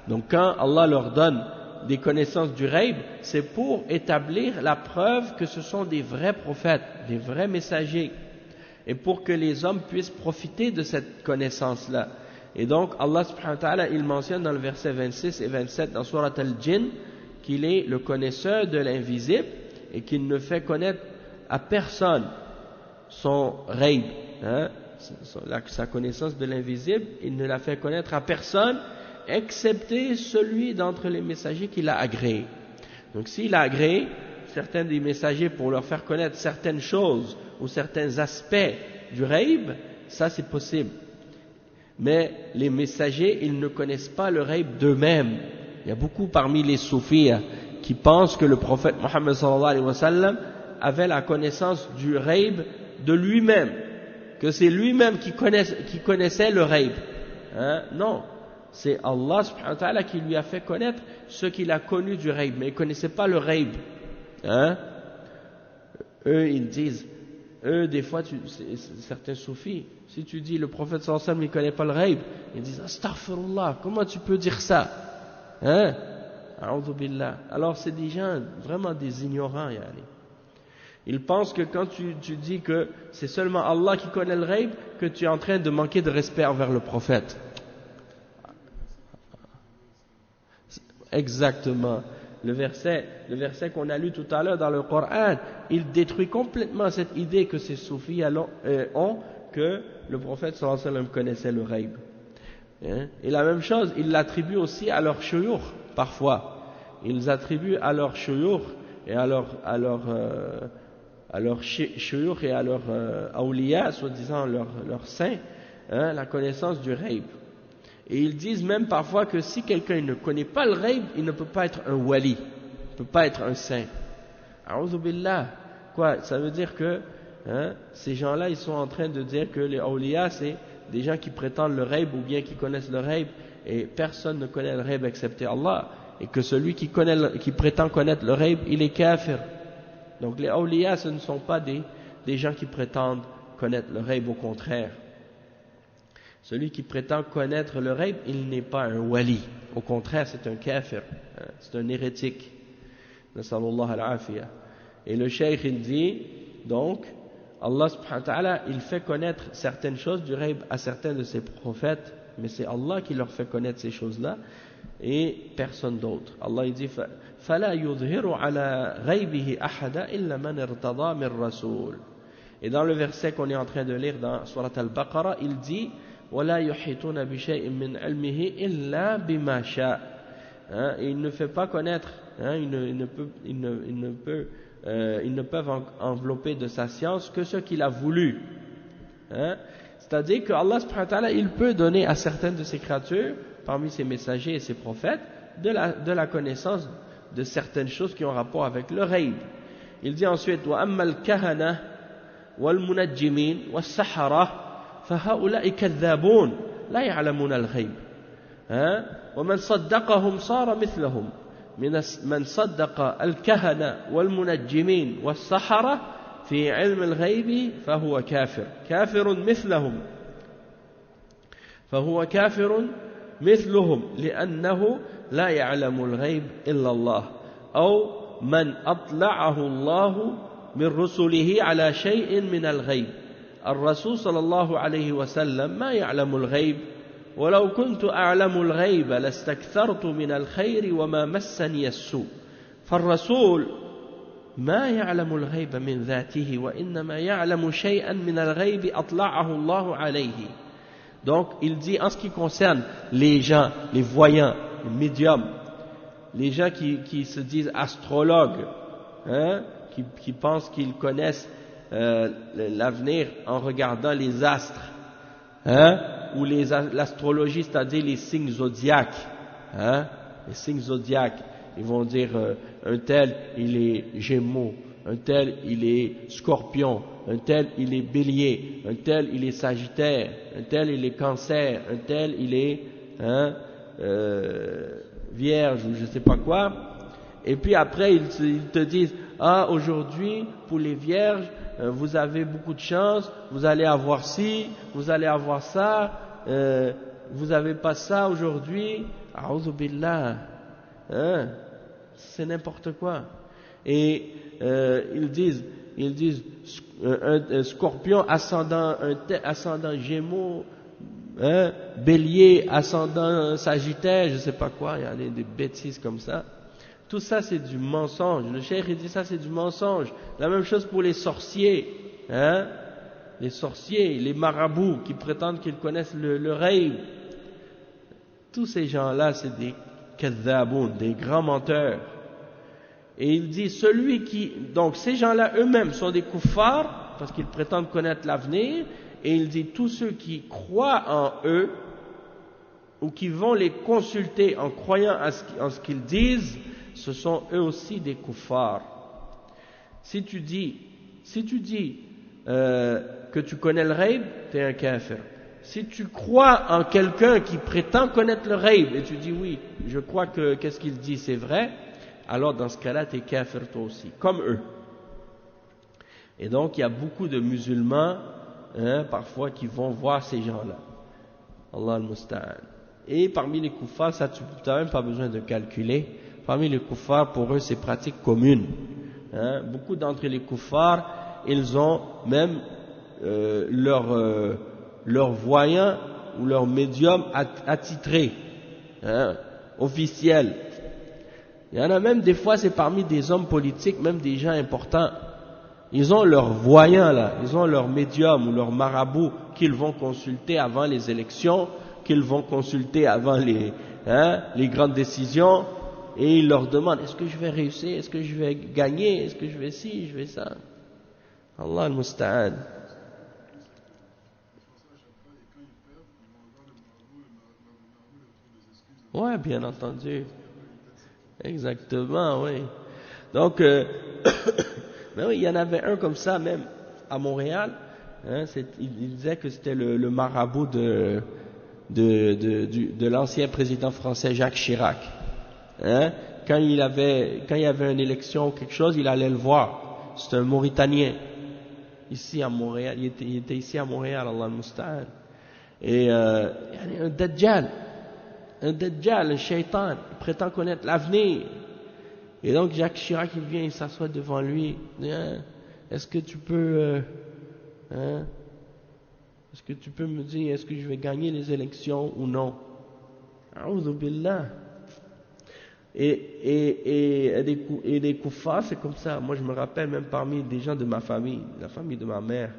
A: Donc quand Allah leur donne des connaissances du ghaib, c'est pour établir la preuve que ce sont des vrais prophètes, des vrais messagers, et pour que les hommes puissent profiter de cette connaissance-là. Et donc Allah subhanahu wa ta'ala, il mentionne dans le verset 26 et 27 dans Surat Al-Jinn qu'il est le connaisseur de l'invisible et qu'il ne fait connaître à personne son ghaib, sa connaissance de l'invisible, il ne la fait connaître à personne excepté celui d'entre les messagers qu'il a agréé. Donc s'il a agréé certains des messagers pour leur faire connaître certaines choses ou certains aspects du ghaib, ça c'est possible. Mais les messagers, ils ne connaissent pas le ghaib d'eux-mêmes. Il y a beaucoup parmi les soufis qui pensent que le prophète Mohammed sallallahu alayhi wa sallam avait la connaissance du ghaib de lui-même, que c'est lui-même qui connaissait le ghaib. Hein? Non, c'est Allah subhanahu wa ta'ala qui lui a fait connaître ce qu'il a connu du ghaib, mais il ne connaissait pas le ghaib. Hein? Eux, ils disent, des fois, certains soufis, si tu dis le prophète sallallahu alayhi wa sallam il ne connaît pas le ghaib, ils disent astaghfirullah, comment tu peux dire ça? Hein? A'udhu billah. Alors c'est des gens, vraiment des ignorants, yani. Ils pensent que quand tu dis que c'est seulement Allah qui connaît le ghaib, que tu es en train de manquer de respect envers le prophète. Exactement. Le verset qu'on a lu tout à l'heure dans le Coran, il détruit complètement cette idée que ces soufis ont que le prophète sallallahu alayhi wa sallam connaissait le ghaib. Hein? Et la même chose, ils l'attribuent aussi à leur shuyukh, parfois. Ils attribuent à leur shuyukh et à leur shuyukh et à leur awliya, soi-disant leurs saints, hein, la connaissance du ghaib. Et ils disent même parfois que si quelqu'un ne connaît pas le ghaib, il ne peut pas être un wali, il ne peut pas être un saint. A'udhu billah. Quoi? Ça veut dire que ces gens-là, ils sont en train de dire que les awliya, c'est des gens qui prétendent le ghaib ou bien qui connaissent le ghaib, et personne ne connaît le ghaib excepté Allah, et que celui qui prétend connaître le ghaib, il est kafir. Donc les awliya, ce ne sont pas des gens qui prétendent connaître le ghaib, au contraire. Celui qui prétend connaître le ghaib, il n'est pas un wali. Au contraire, c'est un kafir, c'est un hérétique. Nasallallahu al-afiyah. Et le cheikh, il dit, donc, Allah subhanahu wa ta'ala, il fait connaître certaines choses du ghaib à certains de ses prophètes, mais c'est Allah qui leur fait connaître ces choses-là, et personne d'autre. Allah, il dit, فَلَا يُظْهِرُ عَلَى غَيْبِهِ أَحَدًا إِلَّا مَنْ ارْتَضَى مِنْ رَسُولٍ. Et dans le verset qu'on est en train de lire dans Surat al-Baqarah, il dit, وَلَا يُحِيطُونَ بِشَيْءٍ مِّنْ عِلْمِهِ إِلَّا بِمَا شَاءَ. Il ne fait pas connaître, ils ne peuvent envelopper de sa science que ce qu'il a voulu. C'est-à-dire que Allah subhanahu wa ta'ala, il peut donner à certaines de ses créatures, parmi ses messagers et ses prophètes, de la connaissance de certaines choses qui ont rapport avec le ghaib. Il dit ensuite, وَأَمَّا الْكَهَنَةِ وَالْمُنَجِّمِينَ وَالسَّحَرَةِ فهؤلاء كذابون لا يعلمون الغيب ومن صدقهم صار مثلهم من صدق الكهنة والمنجمين والسحرة في علم الغيب فهو كافر مثلهم لأنه لا يعلم الغيب إلا الله أو من أطلعه الله من رسله على شيء من الغيب. الرسول صلى الله عليه وسلم ما يعلم الغيب ولو كنت أعلم الغيب لاستكثرت من الخير وما مسني السوء فالرسول ما يعلم الغيب من ذاته وإنما يعلم شيئا من الغيب أطلعه الله عليه. Donc il dit en ce qui concerne les gens, les voyants, les médiums, les gens qui se disent astrologues, qui pensent qu'ils connaissent l'avenir en regardant les astres, ou l'astrologie, c'est-à-dire les signes zodiaques, les signes zodiaques. Ils vont dire un tel il est Gémeaux, un tel il est Scorpion, un tel il est Bélier, un tel il est Sagittaire, un tel il est Cancer, un tel il est Vierge ou je sais pas quoi. Et puis après ils te disent aujourd'hui pour les Vierges vous avez beaucoup de chance, vous allez avoir ci, vous allez avoir ça, vous n'avez pas ça aujourd'hui, a'udhu billah, c'est n'importe quoi. Et ils disent un Scorpion ascendant Gémeaux, Bélier ascendant Sagittaire, je sais pas quoi, il y a des bêtises comme ça. Tout ça c'est du mensonge. Le cheikh il dit ça c'est du mensonge. La même chose pour les sorciers, les sorciers, les marabouts qui prétendent qu'ils connaissent le ghaib. Tous ces gens-là c'est des kadhaboun, des grands menteurs. Et il dit donc ces gens-là eux-mêmes sont des kuffars parce qu'ils prétendent connaître l'avenir. Et il dit tous ceux qui croient en eux ou qui vont les consulter en croyant en ce qu'ils disent, ce sont eux aussi des kuffars. Si tu dis que tu connais le ghaib, tu es un kafir. Si tu crois en quelqu'un qui prétend connaître le ghaib et tu dis oui, je crois que qu'est-ce qu'il dit c'est vrai, alors dans ce cas-là tu es kafir toi aussi, comme eux. Et donc il y a beaucoup de musulmans parfois qui vont voir ces gens-là. Allah al-Musta'an. Et parmi les kuffars, ça tu n'as même pas besoin de calculer. Parmi les kuffars, pour eux c'est pratique commune. Beaucoup d'entre les kuffars, ils ont même leur voyant ou leur médium attitré, officiel. Il y en a même des fois, c'est parmi des hommes politiques, même des gens importants. Ils ont leur voyant là, ils ont leur médium ou leur marabout qu'ils vont consulter avant les élections, qu'ils vont consulter avant les grandes décisions, et ils leur demandent est-ce que je vais réussir, est-ce que je vais gagner, est-ce que je vais ci, je vais ça. Allah al-Musta'an. Ouais, bien entendu. Exactement, oui. Donc, ben oui, il y en avait un comme ça même à Montréal. Il disait que c'était le marabout de l'ancien président français Jacques Chirac. Quand il y avait une élection ou quelque chose, il allait le voir. C'était un Mauritanien ici à Montréal. Il était ici à Montréal, Allah al-Musta'an. Et un Dajjal, un shaitan, il prétend connaître l'avenir. Et donc Jacques Chirac, il vient, il s'assoit devant lui. Est-ce que tu peux, est-ce que tu peux me dire, est-ce que je vais gagner les élections ou non? A'udhu billah. Et les kuffars, c'est comme ça. Moi, je me rappelle même parmi des gens de ma famille, la famille de ma mère,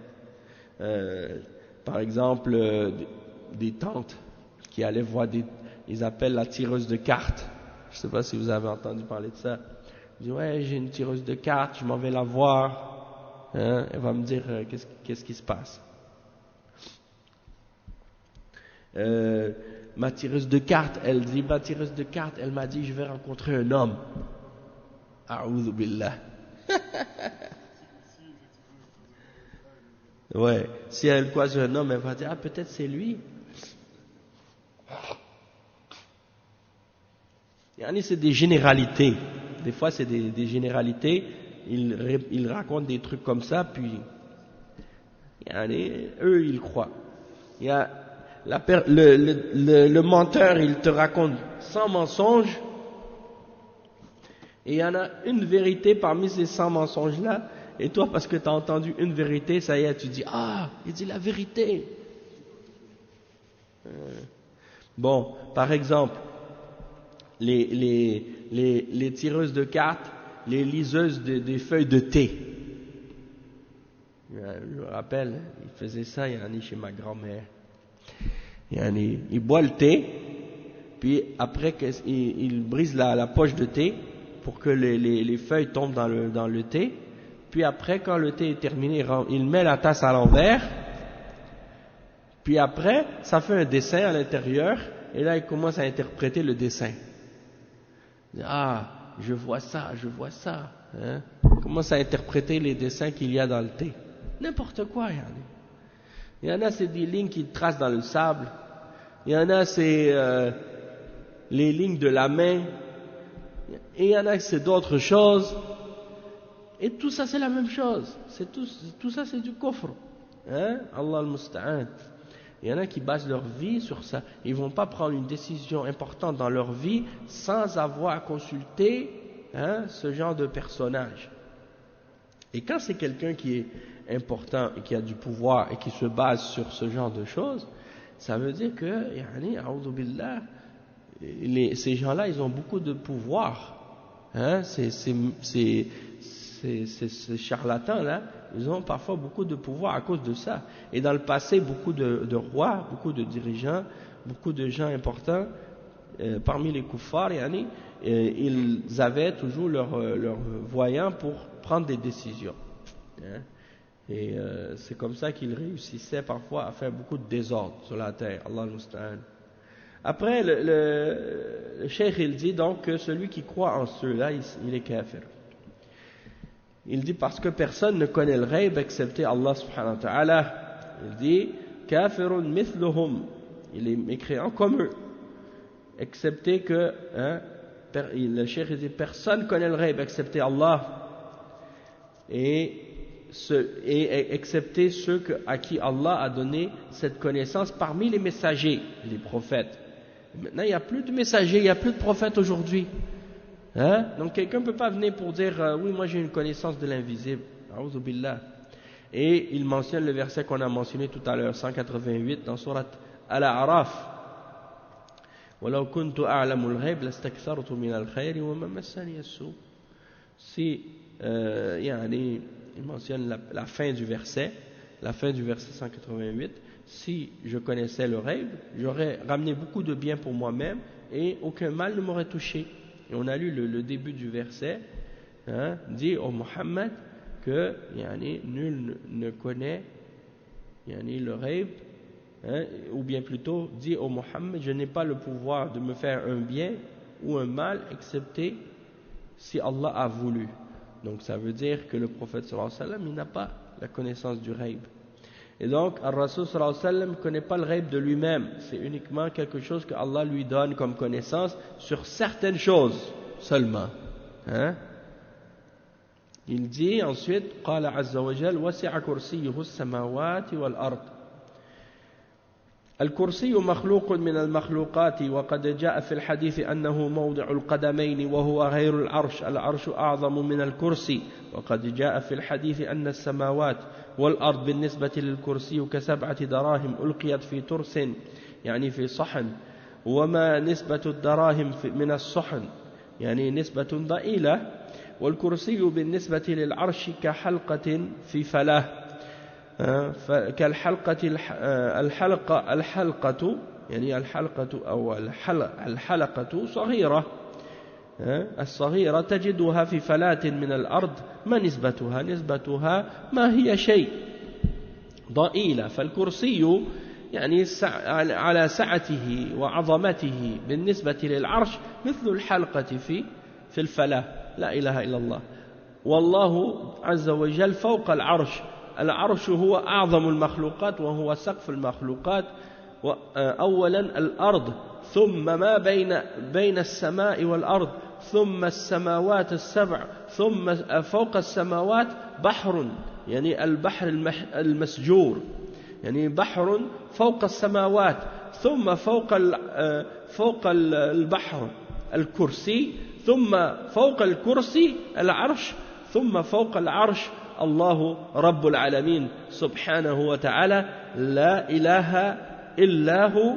A: par exemple, des tantes qui allaient voir ils appellent la tireuse de cartes. Je ne sais pas si vous avez entendu parler de ça. Je dis, ouais, j'ai une tireuse de cartes, je m'en vais la voir. Elle va me dire qu'est-ce qui se passe. Ma tireuse de cartes, elle m'a dit, je vais rencontrer un homme. A'udhu billah. Ouais, si elle croise un homme, elle va dire, ah, peut-être c'est lui. C'est des généralités. Des fois, c'est des généralités. Ils racontent des trucs comme ça, puis eux, ils croient. Il y a le menteur, il te raconte 100 mensonges, et il y en a une vérité parmi ces 100 mensonges-là, et toi, parce que tu as entendu une vérité, ça y est, tu dis, ah, il dit la vérité. Bon, par exemple, les tireuses de cartes, les liseuses des feuilles de thé. Je me rappelle, il faisait ça, chez ma grand-mère. Il boit le thé, puis après il brise la poche de thé pour que les feuilles tombent dans le thé. Puis après, quand le thé est terminé, il met la tasse à l'envers. Puis après, ça fait un dessin à l'intérieur, et là il commence à interpréter le dessin. Ah, je vois ça. Il commence à interpréter les dessins qu'il y a dans le thé. N'importe quoi, il y en a, c'est des lignes qu'il trace dans le sable. Il y en a, c'est les lignes de la main. Et il y en a, c'est d'autres choses. Et tout ça, c'est la même chose. Tout ça, c'est du kufr. Allah al-Musta'an. Il y en a qui basent leur vie sur ça. Ils ne vont pas prendre une décision importante dans leur vie sans avoir consulté ce genre de personnage. Et quand c'est quelqu'un qui est important et qui a du pouvoir et qui se base sur ce genre de choses, ça veut dire que, a'udhu billah, ces gens-là, ils ont beaucoup de pouvoir. Ces charlatans-là, ils ont parfois beaucoup de pouvoir à cause de ça. Et dans le passé, beaucoup de rois, beaucoup de dirigeants, beaucoup de gens importants, parmi les kuffars, ils avaient toujours leur voyant pour prendre des décisions. Et c'est comme ça qu'ils réussissaient parfois à faire beaucoup de désordre sur la terre. Allah al-Musta'an. Après, le cheikh il dit donc que celui qui croit en ceux-là, il est kafir. Il dit parce que personne ne connaît le ghaib excepté Allah subhanahu wa ta'ala. Il dit kafirun mithluhum, il est mécréant comme eux, excepté que le cheikh dit personne ne connaît le ghaib excepté Allah et excepté ceux à qui Allah a donné cette connaissance parmi les messagers, les prophètes. Maintenant il n'y a plus de messagers, il n'y a plus de prophètes aujourd'hui. Donc quelqu'un ne peut pas venir pour dire oui, moi j'ai une connaissance de l'invisible. A'udhu billah. Et il mentionne le verset qu'on a mentionné tout à l'heure, 188 dans sourate Al-A'raf. وَلَوْ كُنْتُ أَعْلَمُ الْغَيْبَ لَاسْتَكْثَرْتُ مِنَ الْخَيْرِ وَمَا مَسَّنِيَ السُّوءُ. Si il mentionne la fin du verset 188. Si je connaissais le ghaib, j'aurais ramené beaucoup de bien pour moi-même et aucun mal ne m'aurait touché. Et on a lu le début du verset, dit au Muhammad que nul ne connaît le ghaib, ou bien plutôt dit au Muhammad, je n'ai pas le pouvoir de me faire un bien ou un mal excepté si Allah a voulu. Donc ça veut dire que le prophète sallallahu alayhi wa sallam, il n'a pas la connaissance du ghaib. Et donc Ar-Rasul sallallahu alayhi wa sallam ne connaît pas le ghaib de lui-même, c'est uniquement quelque chose que Allah lui donne comme connaissance sur certaines choses seulement. Il dit ensuite قال عز وجل وسع كرسيه السماوات والأرض. الكرسي مخلوق من المخلوقات وقد جاء في الحديث أنه موضع القدمين وهو غير العرش، العرش أعظم من الكرسي، وقد جاء في الحديث أن السماوات والأرض بالنسبة للكرسي كسبعة دراهم ألقيت في ترس يعني في صحن، وما نسبة الدراهم من الصحن يعني نسبة ضئيلة، والكرسي بالنسبة للعرش كحلقة في فلاة، كالحلقة الحلقة يعني الحلقة أو الحلقة صغيرة، الصغيرة تجدها في فلاة من الأرض، ما نسبتها؟ نسبتها ما هي شيء ضئيلة. فالكرسي يعني على سعته وعظمته بالنسبة للعرش مثل الحلقة في الفلاة. لا إله إلا الله. والله عز وجل فوق العرش، العرش هو أعظم المخلوقات وهو سقف المخلوقات. أولا الأرض، ثم ما بين السماء والأرض، ثم السماوات السبع، ثم فوق السماوات بحر يعني البحر المسجور، يعني بحر فوق السماوات، ثم فوق البحر الكرسي، ثم فوق الكرسي العرش، ثم فوق العرش الله رب العالمين سبحانه وتعالى لا إله إلا هو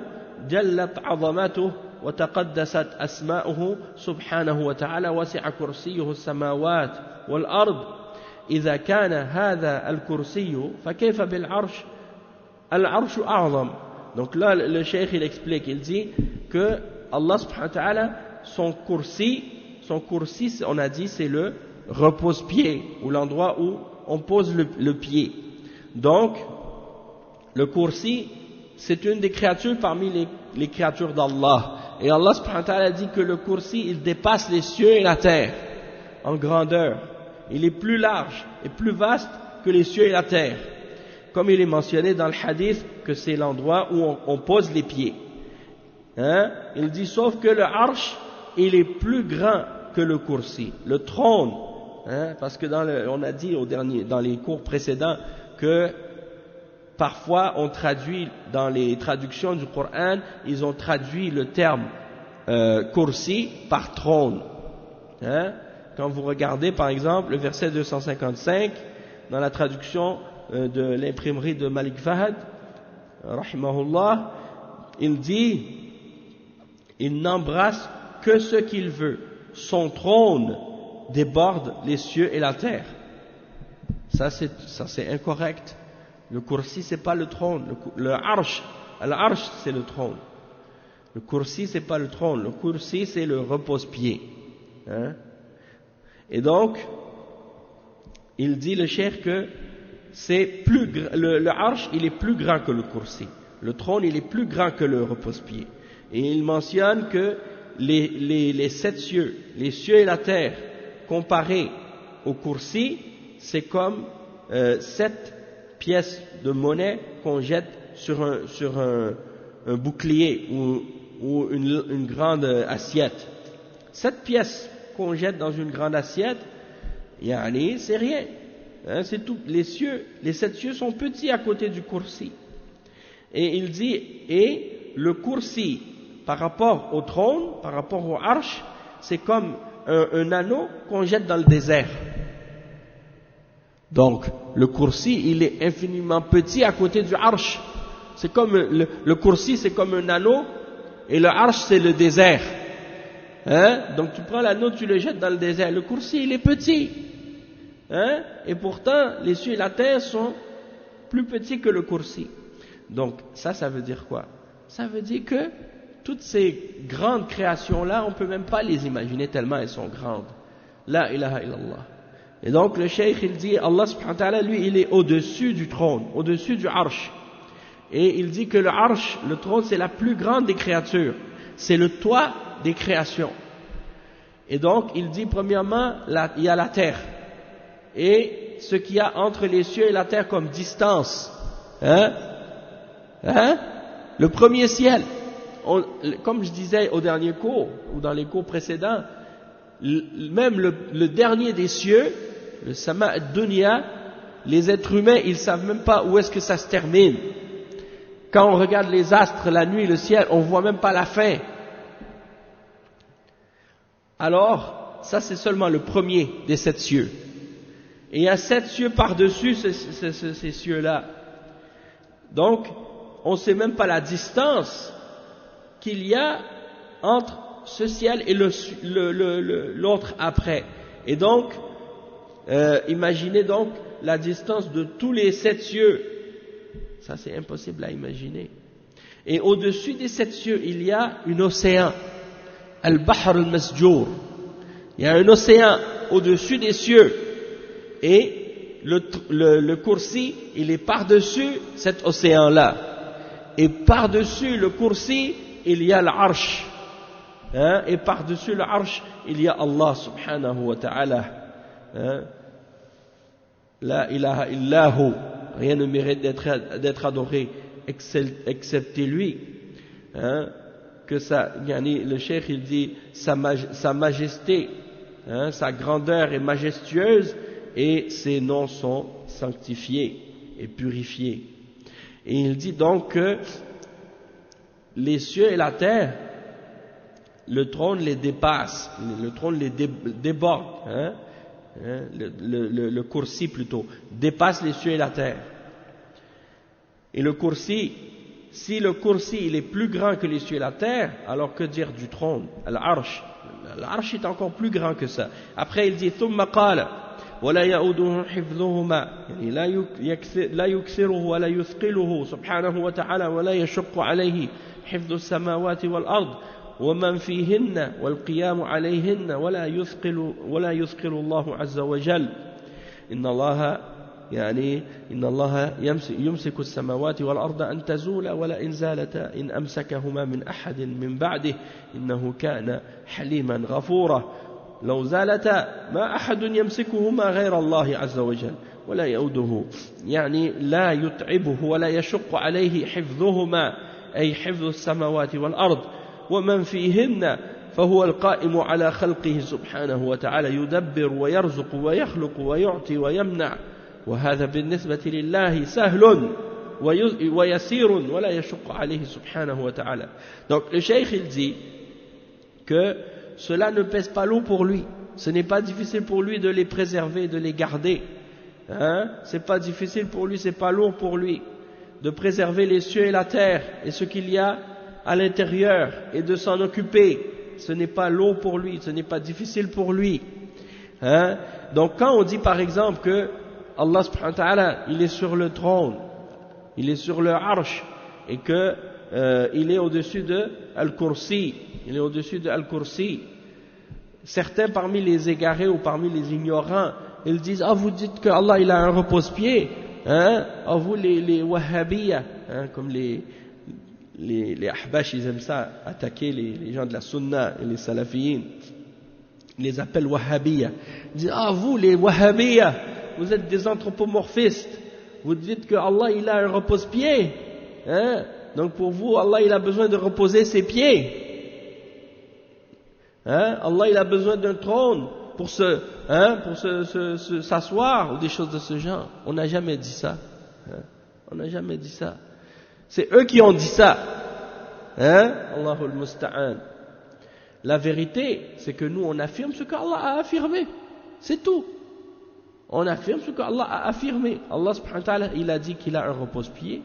A: جلت عظمته وتقدست أسماؤه سبحانه وتعالى، وسع كرسيه السماوات والأرض. إذا كان هذا الكرسي فكيف بالعرش؟ العرش أعظم. Donc là le cheikh il explique, il dit que Allah subhanahu wa ta'ala, son kursi on a dit c'est le repose-pied, ou l'endroit où on pose le pied. Donc le kursi c'est une des créatures parmi les créatures d'Allah, et Allah subhanahu wa ta'ala dit que le kursi il dépasse les cieux et la terre en grandeur, il est plus large et plus vaste que les cieux et la terre, comme il est mentionné dans le hadith que c'est l'endroit où on pose les pieds. Il dit sauf que le arsh il est plus grand que le kursi, le trône, parce que on a dit dans les cours précédents que parfois on traduit dans les traductions du Coran, ils ont traduit le terme kursi par trône. Quand vous regardez par exemple le verset 255 dans la traduction de l'imprimerie de Malik Fahad rahimahullah, il dit il n'embrasse que ce qu'il veut, son trône déborde les cieux et la terre. Ça c'est incorrect. Le kursi c'est pas le trône, le arsh c'est le trône. Le kursi c'est pas le trône, le kursi c'est le repose-pied. Et donc il dit le cheikh que c'est le arsh il est plus grand que le kursi, le trône il est plus grand que le repose-pied. Et il mentionne que les 7 cieux, les cieux et la terre comparés au kursi, c'est comme 7 pièces de monnaie qu'on jette sur un bouclier ou une grande assiette. 7 pièces qu'on jette dans une grande assiette, yani, c'est rien. Hein, c'est tout. Les 7 cieux sont petits à côté du kursi. Et il dit, et le kursi, par rapport au trône, par rapport au arsh, c'est comme un anneau qu'on jette dans le désert. Donc, le kursi, il est infiniment petit à côté du arsh. C'est comme, le kursi, c'est comme un anneau, et le arsh, c'est le désert. Hein? Donc, tu prends l'anneau, tu le jettes dans le désert. Le kursi, il est petit. Hein? Et pourtant, les cieux et la terre sont plus petits que le kursi. Donc, ça veut dire quoi? Ça veut dire que toutes ces grandes créations-là, on ne peut même pas les imaginer tellement elles sont grandes. La ilaha illallah. Et donc, le cheikh, il dit, Allah subhanahu wa ta'ala, lui, il est au-dessus du trône, au-dessus du arsh. Et il dit que le arsh, le trône, c'est la plus grande des créatures. C'est le toit des créations. Et donc, il dit, premièrement, il y a la terre. Et ce qu'il y a entre les cieux et la terre comme distance. Hein? Le premier ciel. Comme je disais au dernier cours, ou dans les cours précédents, même le dernier des cieux, le sama ad-dunya, les êtres humains, ils savent même pas où est-ce que ça se termine. Quand on regarde les astres, la nuit, le ciel, on voit même pas la fin. Alors, ça c'est seulement le premier des 7 cieux. Et il y a 7 cieux par-dessus ces cieux-là. Donc, on ne sait même pas la distance qu'il y a entre ce ciel et l'autre après. Et donc, imaginez donc la distance de tous les 7 cieux. Ça, c'est impossible à imaginer. Et au-dessus des 7 cieux, il y a un océan. Al-Bahr al-Masjour. Il y a un océan au-dessus des cieux. Et le kursi, il est par-dessus cet océan-là. Et par-dessus le kursi, il y a l'arsh. Hein? Et par-dessus l'arsh, il y a Allah subhanahu wa ta'ala. Hein? La ilaha illahu. Rien ne mérite d'être adoré excepté lui. Hein? Que ça, le cheikh il dit sa majesté, hein, sa grandeur est majestueuse et ses noms sont sanctifiés et purifiés. Et il dit donc que les cieux et la terre, le trône les dépasse, le trône les déborde, hein, le kursi plutôt, dépasse les cieux et la terre. Et le kursi, si le kursi il est plus grand que les cieux et la terre, alors que dire du trône, l'arsh? L'arsh est encore plus grand que ça. Après il dit ثم قال ولا يؤوده حفظهما يعني لا يكسره ولا يثقله سبحانه وتعالى ولا يشق عليه حفظ السماوات والأرض ومن فيهن والقيام عليهن ولا يثقل الله عز وجل إن الله يمسك السماوات والأرض أن تزولا ولئن زالتا إن أمسكهما من أحد من بعده إنه كان حليما غفورا لو زالتا ما أحد يمسكهما غير الله عز وجل ولا يؤوده يعني لا يتعبه ولا يشق عليه حفظهما أي حفظ السماوات والأرض ومن فيهن فهو القائم على خلقه سبحانه وتعالى يدبر ويرزق ويخلق ويعطي ويمنع وهذا بالنسبة لله سهل ويسير ولا يشق عليه سبحانه وتعالى. Donc le cheikh il dit que cela ne pèse pas lourd pour lui, ce n'est pas difficile pour lui de les préserver, de les garder, hein? C'est pas difficile pour lui, c'est pas lourd pour lui de préserver les cieux et la terre et ce qu'il y a à l'intérieur et de s'en occuper. Ce n'est pas lourd pour lui, ce n'est pas difficile pour lui, hein? Donc quand on dit par exemple que Allah subhanahu wa ta'ala il est sur le trône, il est sur le arsh et que il est au-dessus de Al-Kursi, il est au-dessus de Al-Kursi. Certains parmi les égarés ou parmi les ignorants, ils disent vous dites que Allah il a un repose-pied, hein? Vous les wahhabiyya, hein, comme les ahbash, ils aiment ça, attaquer les gens de la sunna et les salafiyin, ils les appellent wahhabiyya. Ils disent vous les wahhabiyya, vous êtes des anthropomorphistes. Vous dites que Allah il a un repose-pied. Hein? Donc pour vous, Allah il a besoin de reposer ses pieds. Hein? Allah il a besoin d'un trône pour s'asseoir ou des choses de ce genre. On n'a jamais dit ça. Hein? On n'a jamais dit ça. C'est eux qui ont dit ça. Hein? Allahul Musta'an. La vérité, c'est que nous on affirme ce qu'Allah a affirmé. C'est tout. On affirme ce qu'Allah a affirmé. Allah subhanahu wa ta'ala, il a dit qu'il a un repose-pied.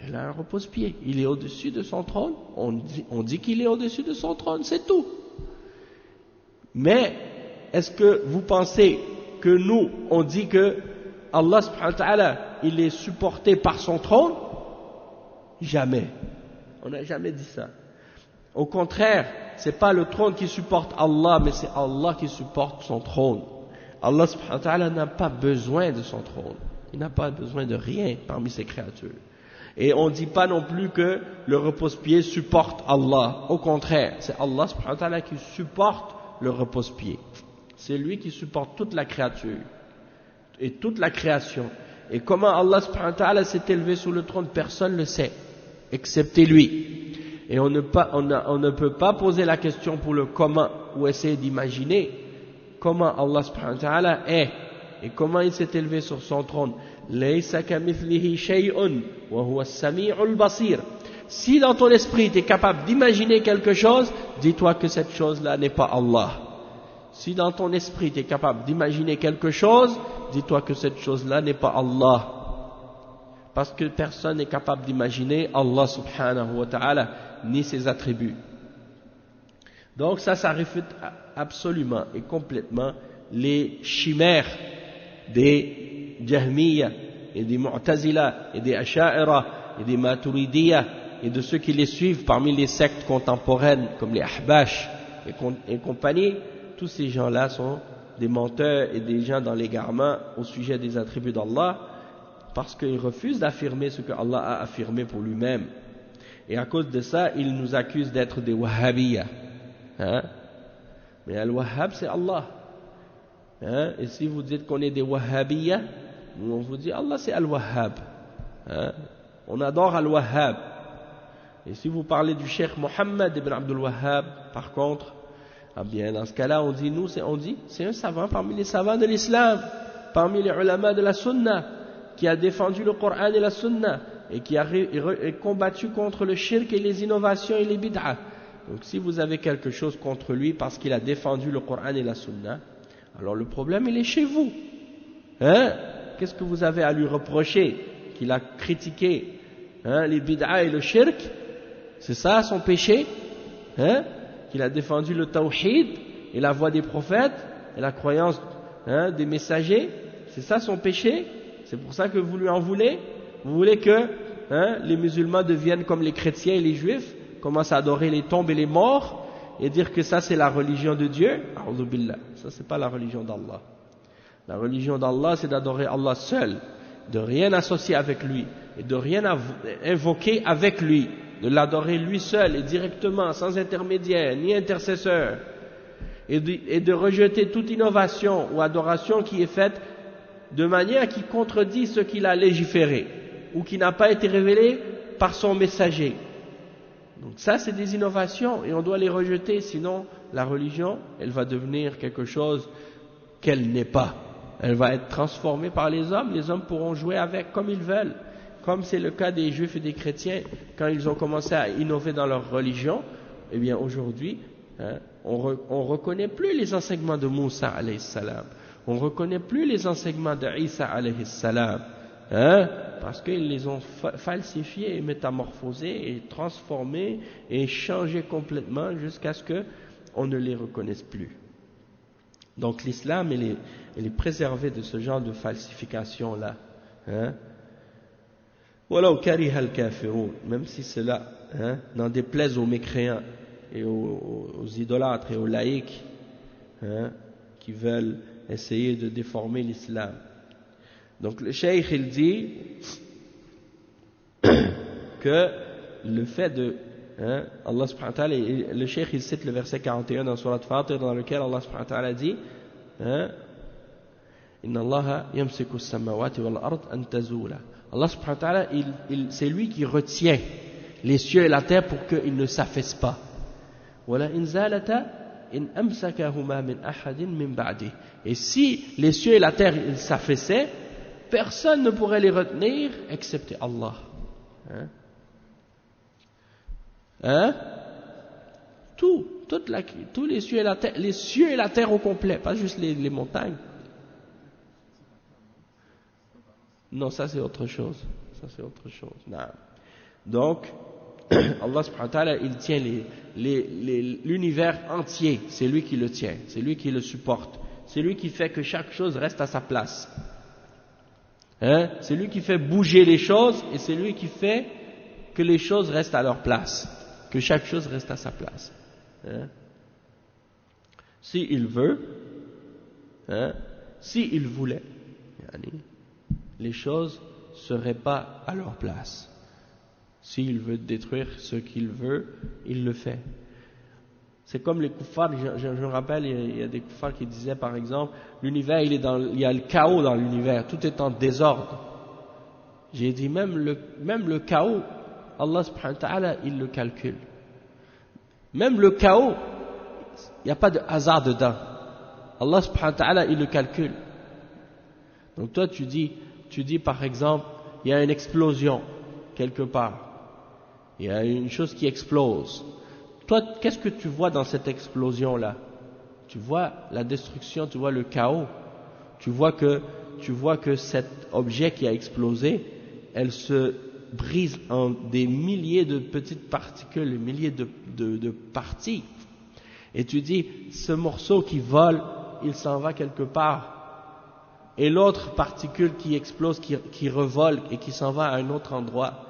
A: Il a un repose-pied. Il est au-dessus de son trône. On dit qu'il est au-dessus de son trône, c'est tout. Mais, est-ce que vous pensez que nous, on dit que Allah subhanahu wa ta'ala, il est supporté par son trône? Jamais. On n'a jamais dit ça. Au contraire, c'est pas le trône qui supporte Allah, mais c'est Allah qui supporte son trône. Allah subhanahu wa ta'ala n'a pas besoin de son trône. Il n'a pas besoin de rien parmi ses créatures. Et on ne dit pas non plus que le repose-pied supporte Allah. Au contraire, c'est Allah subhanahu wa ta'ala qui supporte le repose-pied. C'est lui qui supporte toute la créature et toute la création. Et comment Allah subhanahu wa ta'ala s'est élevé sur le trône, personne ne le sait, excepté lui. Et on ne peut pas poser la question pour le comment ou essayer d'imaginer comment Allah subhanahu wa ta'ala est et comment il s'est élevé sur son trône. Laysa kamithlihi shay'un wa huwa as-sami'ul basir. Si dans ton esprit tu es capable d'imaginer quelque chose, dis-toi que cette chose-là n'est pas Allah. Si dans ton esprit tu es capable d'imaginer quelque chose, dis-toi que cette chose-là n'est pas Allah. Parce que personne n'est capable d'imaginer Allah subhanahu wa ta'ala ni ses attributs. Donc ça réfute absolument et complètement les chimères des Jahmiya et des Mu'tazila et des Asha'ira et des Maturidiyya et de ceux qui les suivent parmi les sectes contemporaines comme les Ahbash et compagnie. Tous ces gens-là sont des menteurs et des gens dans l'égarement au sujet des attributs d'Allah parce qu'ils refusent d'affirmer ce que Allah a affirmé pour lui-même. Et à cause de ça, ils nous accusent d'être des Wahhabiyya. Hein? Mais Al-Wahhab, c'est Allah. Hein? Et si vous dites qu'on est des Wahhabiyya, nous on vous dit Allah c'est Al-Wahhab. Hein? On adore Al-Wahhab. Et si vous parlez du Cheikh Mohammed ibn Abdul Wahhab, par contre, ah bien dans ce cas-là, on dit c'est un savant parmi les savants de l'islam, parmi les ulama de la sunna, qui a défendu le Coran et la sunna, et qui a combattu contre le shirk et les innovations et les bid'ah. Donc si vous avez quelque chose contre lui parce qu'il a défendu le Coran et la sunna, alors le problème il est chez vous. Hein? Qu'est-ce que vous avez à lui reprocher? Qu'il a critiqué les bid'ah et le shirk? C'est ça son péché? Hein? Qu'il a défendu le tawhid et la voie des prophètes et la croyance des messagers? C'est ça son péché? C'est pour ça que vous lui en voulez? Vous voulez que les musulmans deviennent comme les chrétiens et les juifs, commencent à adorer les tombes et les morts et dire que ça c'est la religion de Dieu? A'udhu billah. Ça c'est pas la religion d'Allah. La religion d'Allah c'est d'adorer Allah seul, de rien associer avec lui et de rien invoquer avec lui, de l'adorer lui seul et directement, sans intermédiaire ni intercesseur, et de rejeter toute innovation ou adoration qui est faite de manière qui contredit ce qu'il a légiféré ou qui n'a pas été révélé par son messager. Donc ça c'est des innovations et on doit les rejeter, sinon la religion elle va devenir quelque chose qu'elle n'est pas. Elle va être transformée par les hommes pourront jouer avec comme ils veulent, comme c'est le cas des juifs et des chrétiens quand ils ont commencé à innover dans leur religion. Eh bien aujourd'hui on reconnaît plus les enseignements de Moussa alayhi salam, on reconnaît plus les enseignements de Isa alayhi salam, parce qu'ils les ont falsifiés et métamorphosés et transformés et changés complètement jusqu'à ce qu'on ne les reconnaisse plus. Donc l'islam il est préservé de ce genre de falsification là. Walau kariha al-kafirun, même si cela n'en déplaise aux mécréants et aux idolâtres et aux laïcs qui veulent essayer de déformer l'islam. Donc le cheikh il dit que le fait de Allah subhanahu wa ta'ala, le cheikh il cite le verset 41 dans Surat Fatir dans lequel Allah subhanahu wa ta'ala dit Inna Allaha yamsiku as-samawati wal ard an tazula. Allah subhanahu wa ta'ala, c'est lui qui retient les cieux et la terre pour qu'ils ne s'affaissent pas. Wala in zalata in amsakahuma min ahadin min ba'di. Et si les cieux et la terre ils s'affaissaient, personne ne pourrait les retenir excepté Allah. Tous les cieux et la terre au complet, pas juste les montagnes. Non, ça c'est autre chose. Non. Donc, Allah subhanahu wa ta'ala, il tient l'univers entier, c'est lui qui le tient, c'est lui qui le supporte, c'est lui qui fait que chaque chose reste à sa place. C'est lui qui fait bouger les choses et c'est lui qui fait que les choses restent à leur place, que chaque chose reste à sa place. S'il veut, s'il voulait, les choses ne seraient pas à leur place. S'il veut détruire ce qu'il veut, il le fait. C'est comme les kuffars, je me rappelle, il y a des kuffars qui disaient par exemple, l'univers, il y a le chaos dans l'univers, tout est en désordre. J'ai dit même le chaos, Allah subhanahu wa ta'ala, il le calcule. Même le chaos, il n'y a pas de hasard dedans. Allah subhanahu wa ta'ala, il le calcule. Donc toi tu dis par exemple, il y a une explosion quelque part. Il y a une chose qui explose. Toi, qu'est-ce que tu vois dans cette explosion-là? Tu vois la destruction, tu vois le chaos. Tu vois que cet objet qui a explosé, elle se brise en des milliers de petites particules, des milliers de parties. Et tu dis, ce morceau qui vole, il s'en va quelque part. Et l'autre particule qui explose, qui revole et qui s'en va à un autre endroit.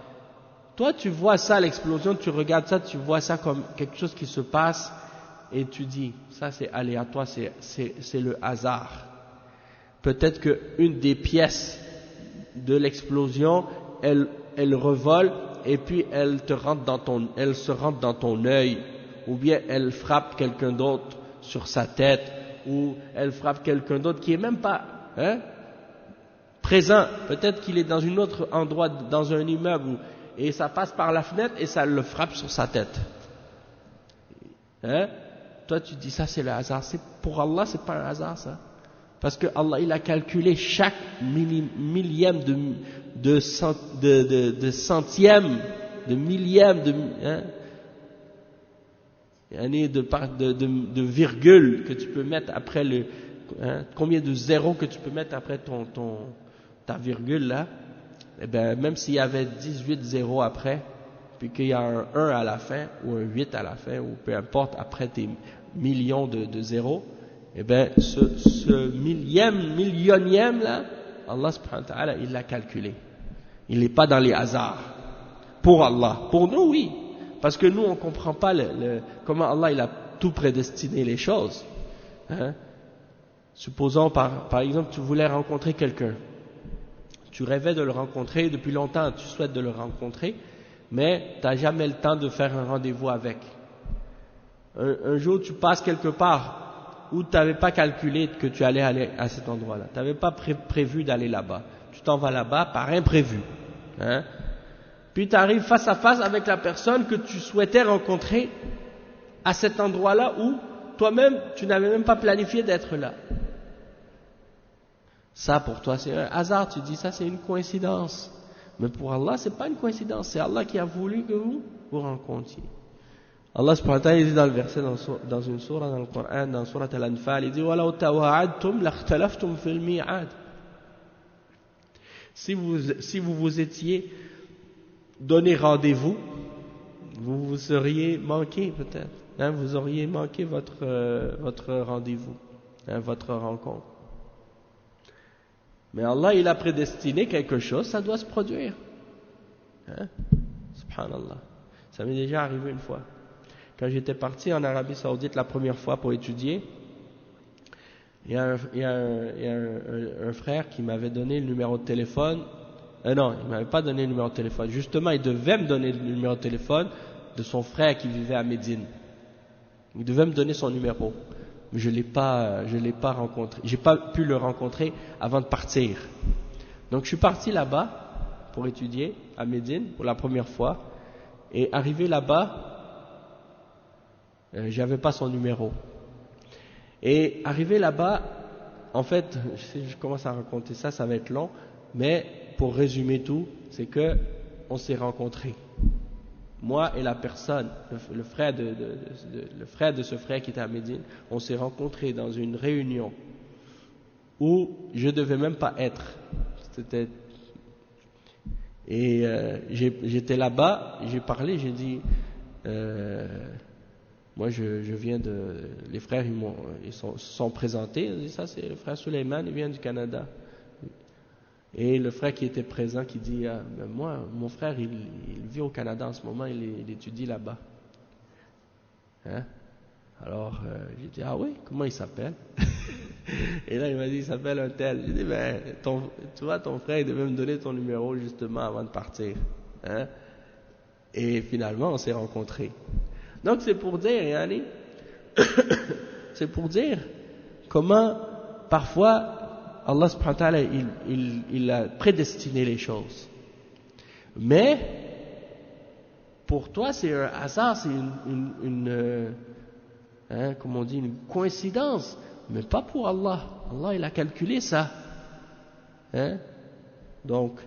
A: Toi, tu vois ça, l'explosion, tu regardes ça, tu vois ça comme quelque chose qui se passe et tu dis, ça c'est aléatoire, c'est le hasard. Peut-être qu'une des pièces de l'explosion, elle revole et puis elle se rentre dans ton œil, ou bien elle frappe quelqu'un d'autre sur sa tête, ou elle frappe quelqu'un d'autre qui est même pas présent. Peut-être qu'il est dans un autre endroit, dans un immeuble, et ça passe par la fenêtre et ça le frappe sur sa tête. Toi tu dis ça c'est le hasard. Pour Allah c'est pas un hasard ça. Parce que Allah il a calculé chaque millième de centième, de millième, de virgule que tu peux mettre après combien de zéros que tu peux mettre après ta virgule là. Eh bien, même s'il y avait 18 zéros après, puis qu'il y a un 1 à la fin, ou un 8 à la fin, ou peu importe, après tes millions de zéros, eh bien, ce millionième là, Allah subhanahu wa ta'ala, il l'a calculé. Il n'est pas dans les hasards. Pour Allah. Pour nous, oui. Parce que nous, on ne comprend pas comment Allah, il a tout prédestiné les choses. Supposons, par exemple, tu voulais rencontrer quelqu'un. Tu rêvais de le rencontrer depuis longtemps, tu souhaites de le rencontrer, mais tu n'as jamais le temps de faire un rendez-vous avec. Un jour, tu passes quelque part où tu n'avais pas calculé que tu allais aller à cet endroit-là. Tu n'avais pas prévu d'aller là-bas. Tu t'en vas là-bas par imprévu. Puis tu arrives face à face avec la personne que tu souhaitais rencontrer à cet endroit-là où toi-même, tu n'avais même pas planifié d'être là. Ça pour toi c'est un hasard, tu dis ça c'est une coïncidence. Mais pour Allah c'est pas une coïncidence, c'est Allah qui a voulu que vous rencontriez. Allah subhanahu wa ta'ala il dit dans le verset dans une sourate dans le Coran, dans sourate Al-Anfal, il dit وَلَوْ تَوَعَدْتُمْ لَاخْتَلَفْتُمْ فِي الْمِيعَادِ. Si vous étiez donné rendez-vous, vous seriez manqué peut-être. Vous auriez manqué votre rendez-vous, votre rencontre. Mais Allah, il a prédestiné quelque chose, ça doit se produire. Subhanallah. Ça m'est déjà arrivé une fois. Quand j'étais parti en Arabie Saoudite la première fois pour étudier, il y a un frère qui m'avait donné le numéro de téléphone. Non, il ne m'avait pas donné le numéro de téléphone. Justement, il devait me donner le numéro de téléphone de son frère qui vivait à Médine. Il devait me donner son numéro. je l'ai pas rencontré, j'ai pas pu le rencontrer avant de partir. Donc je suis parti là-bas pour étudier à Médine pour la première fois, et arrivé là-bas, j'avais pas son numéro. Et arrivé là-bas, en fait, si je commence à raconter ça, ça va être long, mais pour résumer tout, c'est que on s'est rencontrés. Moi et la personne, le frère de ce frère qui était à Médine, on s'est rencontrés dans une réunion où je devais même pas être. J'étais là-bas, j'ai parlé, j'ai dit, moi je viens les frères ils se sont présentés, ils ont dit ça c'est le frère Suleiman, il vient du Canada. Et le frère qui était présent qui dit, moi mon frère il vit au Canada en ce moment, il étudie là-bas. Hein? Alors j'ai dit, ah oui, comment il s'appelle? Et là il m'a dit, il s'appelle un tel. J'ai dit, ben tu vois, ton frère il devait me donner ton numéro justement avant de partir. Hein? Et finalement on s'est rencontrés. Donc c'est pour dire, Yanni, c'est pour dire comment parfois Allah subhanahu wa ta'ala il a prédestiné les choses. Mais pour toi c'est un hasard, c'est comme on dit, une coïncidence, mais pas pour Allah. Allah il a calculé ça. Hein? Donc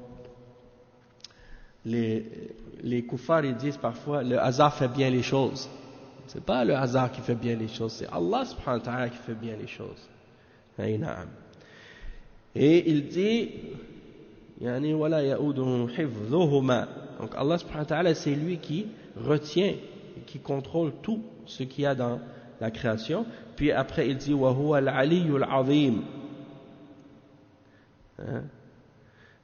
A: les kuffars ils disent parfois le hasard fait bien les choses. C'est pas le hasard qui fait bien les choses, c'est Allah subhanahu wa ta'ala qui fait bien les choses. Et il dit yani wala ya'uduhu hifdhuhuma. Donc Allah subhanahu wa ta'ala c'est lui qui retient et qui contrôle tout ce qu'il y a dans la création. Puis après il dit wa huwa al-aliyyul azim.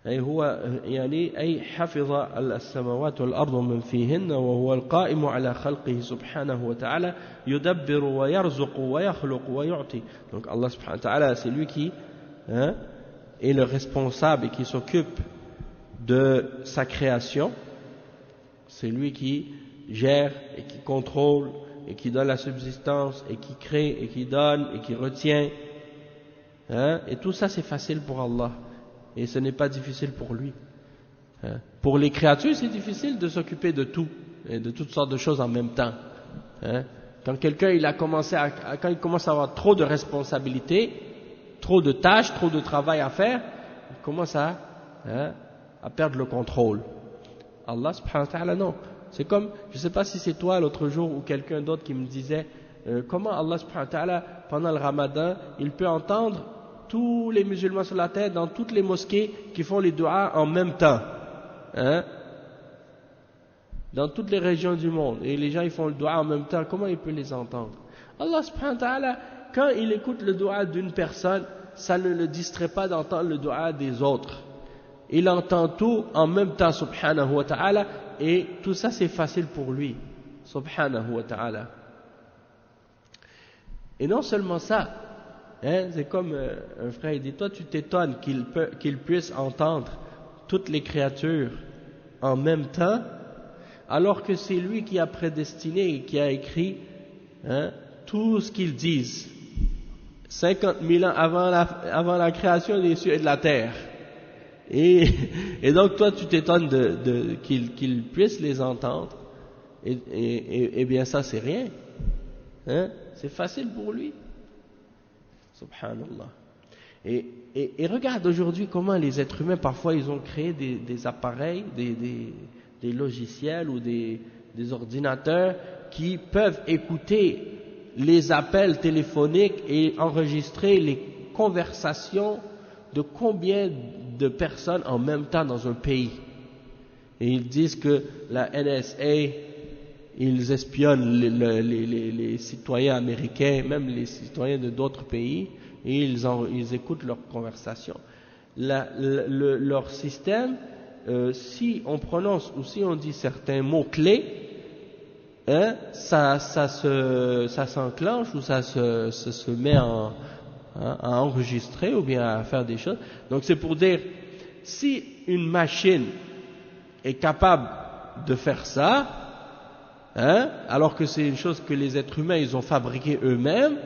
A: أي هو يعني أي حفظ السماوات والأرض من فيهن وهو القائم على خلقه سبحانه وتعالى يدبر ويرزق ويخلق ويعطي. Donc Allah subhanahu wa ta'ala c'est lui qui est le responsable et qui s'occupe de sa création. C'est lui qui gère et qui contrôle et qui donne la subsistance et qui crée et qui donne et qui retient. Et tout ça c'est facile pour Allah. Et ce n'est pas difficile pour lui. Pour les créatures, c'est difficile de s'occuper de tout et de toutes sortes de choses en même temps. Quand quelqu'un quand il commence à avoir trop de responsabilités, trop de tâches, trop de travail à faire, il commence à perdre le contrôle. Allah subhanahu wa ta'ala non. C'est comme, je ne sais pas si c'est toi l'autre jour ou quelqu'un d'autre qui me disait comment Allah subhanahu wa ta'ala pendant le Ramadan, il peut entendre tous les musulmans sur la terre, dans toutes les mosquées qui font les du'as en même temps. Dans toutes les régions du monde. Et les gens ils font le du'a en même temps. Comment il peut les entendre? Allah subhanahu wa ta'ala, quand il écoute le du'a d'une personne, ça ne le distrait pas d'entendre le du'a des autres. Il entend tout en même temps, subhanahu wa ta'ala, et tout ça c'est facile pour lui. Subhanahu wa ta'ala. Et non seulement ça, c'est comme un frère, il dit, toi tu t'étonnes qu'il puisse entendre toutes les créatures en même temps, alors que c'est lui qui a prédestiné et qui a écrit tout ce qu'ils disent 50 000 ans avant la création des cieux et de la terre. Et donc toi tu t'étonnes qu'il puisse les entendre, et bien ça c'est rien, c'est facile pour lui. Subhanallah. Et regarde aujourd'hui comment les êtres humains, parfois ils ont créé des appareils, des logiciels ou des ordinateurs qui peuvent écouter les appels téléphoniques et enregistrer les conversations de combien de personnes en même temps dans un pays. Et ils disent que la NSA, ils espionnent les citoyens américains, même les citoyens de d'autres pays, et ils écoutent leurs conversations. Leur système, si on prononce ou si on dit certains mots-clés, ça s'enclenche ou ça se met à enregistrer ou bien à faire des choses. Donc c'est pour dire, si une machine est capable de faire ça, alors que c'est une chose que les êtres humains ils ont fabriquée eux-mêmes,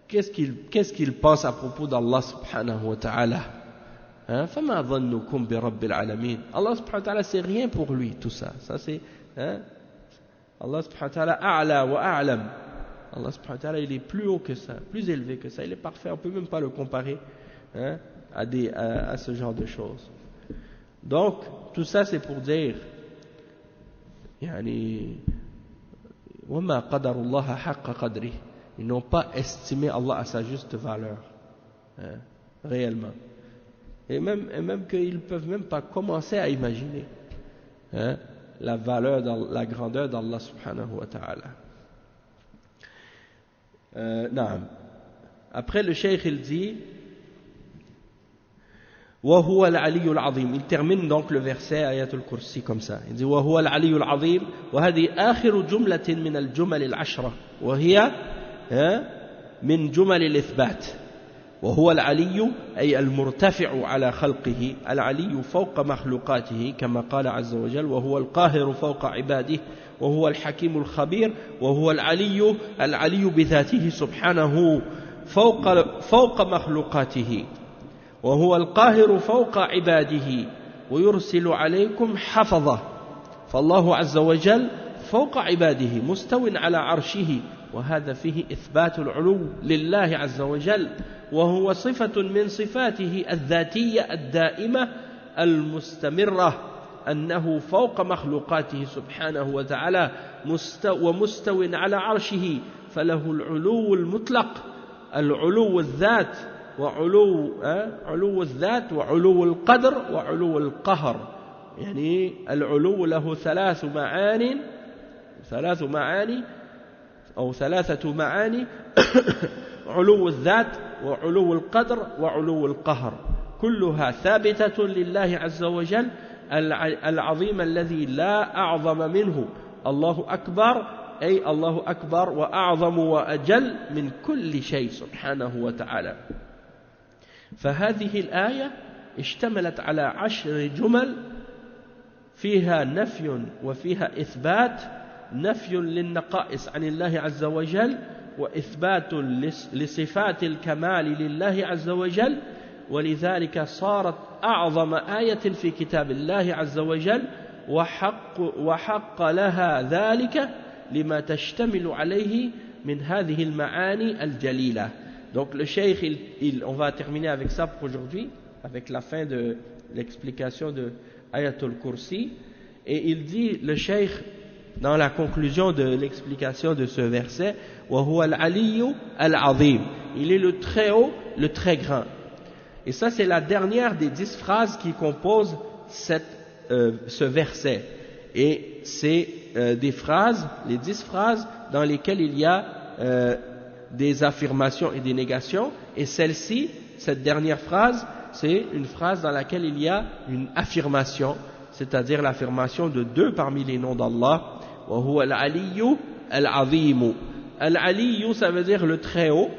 A: qu'est-ce qu'il pense à propos d'Allah subhanahu wa ta'ala? فَمَا ظَنُّكُمْ بِرَبِّ الْعَالَمِينَ. Allah subhanahu wa ta'ala, c'est rien pour lui, tout ça. Ça c'est, Allah subhanahu wa ta'ala, a'la wa a'lam. Allah subhanahu wa ta'ala, il est plus haut que ça, plus élevé que ça. Il est parfait, on ne peut même pas le comparer à ce genre de choses. Donc, tout ça c'est pour dire, yani, وَمَا قَدَرُ اللَّهَ حَقَّ قَدْرِهِ. Ils n'ont pas estimé Allah à sa juste valeur, réellement. Et même qu'ils ne peuvent même pas commencer à imaginer la valeur, la grandeur d'Allah subhanahu wa ta'ala. Après le cheikh il dit وَهُوَ الْعَلِيُّ الْعَظِيمُ. Il termine donc le verset Ayatul Kursi comme ça. Il dit وَهُوَ الْعَلِيُّ الْعَظِيمُ وَهَذِهِ آخِرُ جُمْلَةٍ مِنَ الْجُمَلِ الْعَشْرَةِ وهي من جمل الإثبات. وهو العلي أي المرتفع على خلقه، العلي فوق مخلوقاته كما قال عز وجل وهو القاهر فوق عباده وهو الحكيم الخبير. وهو العلي بذاته سبحانه فوق مخلوقاته وهو القاهر فوق عباده ويرسل عليكم حفظه. فالله عز وجل فوق عباده مستو على عرشه، وهذا فيه إثبات العلو لله عز وجل، وهو صفة من صفاته الذاتية الدائمة المستمرة، أنه فوق مخلوقاته سبحانه وتعالى ومستو على عرشه، فله العلو المطلق، العلو الذات علو الذات وعلو القدر وعلو القهر. يعني العلو له ثلاث معاني علو الذات وعلو القدر وعلو القهر، كلها ثابتة لله عز وجل العظيم الذي لا أعظم منه. الله أكبر أي الله أكبر وأعظم وأجل من كل شيء سبحانه وتعالى. فهذه الآية اشتملت على 10 جمل فيها نفي وفيها إثبات، نفي للنقائص عن الله عز وجل وإثبات لصفات الكمال لله عز وجل، ولذلك صارت أعظم آية في كتاب الله عز وجل وحق لها ذلك لما تشتمل عليه من هذه المعاني الجليلة. Donc le cheikh, on va terminer avec ça pour aujourd'hui, avec la fin de l'explication de Ayatul Kursi. Et il dit, le cheikh, dans la conclusion de l'explication de ce verset, وَهُوَ الْعَلِيُّ الْعَظِيمُ. Il est le très haut, le très grand. Et ça, c'est la dernière des 10 phrases qui composent ce verset. Et c'est des phrases, les 10 phrases dans lesquelles il y a des affirmations et des négations. Et celle-ci, cette dernière phrase, c'est une phrase dans laquelle il y a une affirmation, c'est-à-dire l'affirmation de 2 parmi les noms d'Allah. وَهُوَ الْعَلِيُّ الْعَظِيمُ. Al-Aliyu, ça veut dire le très haut.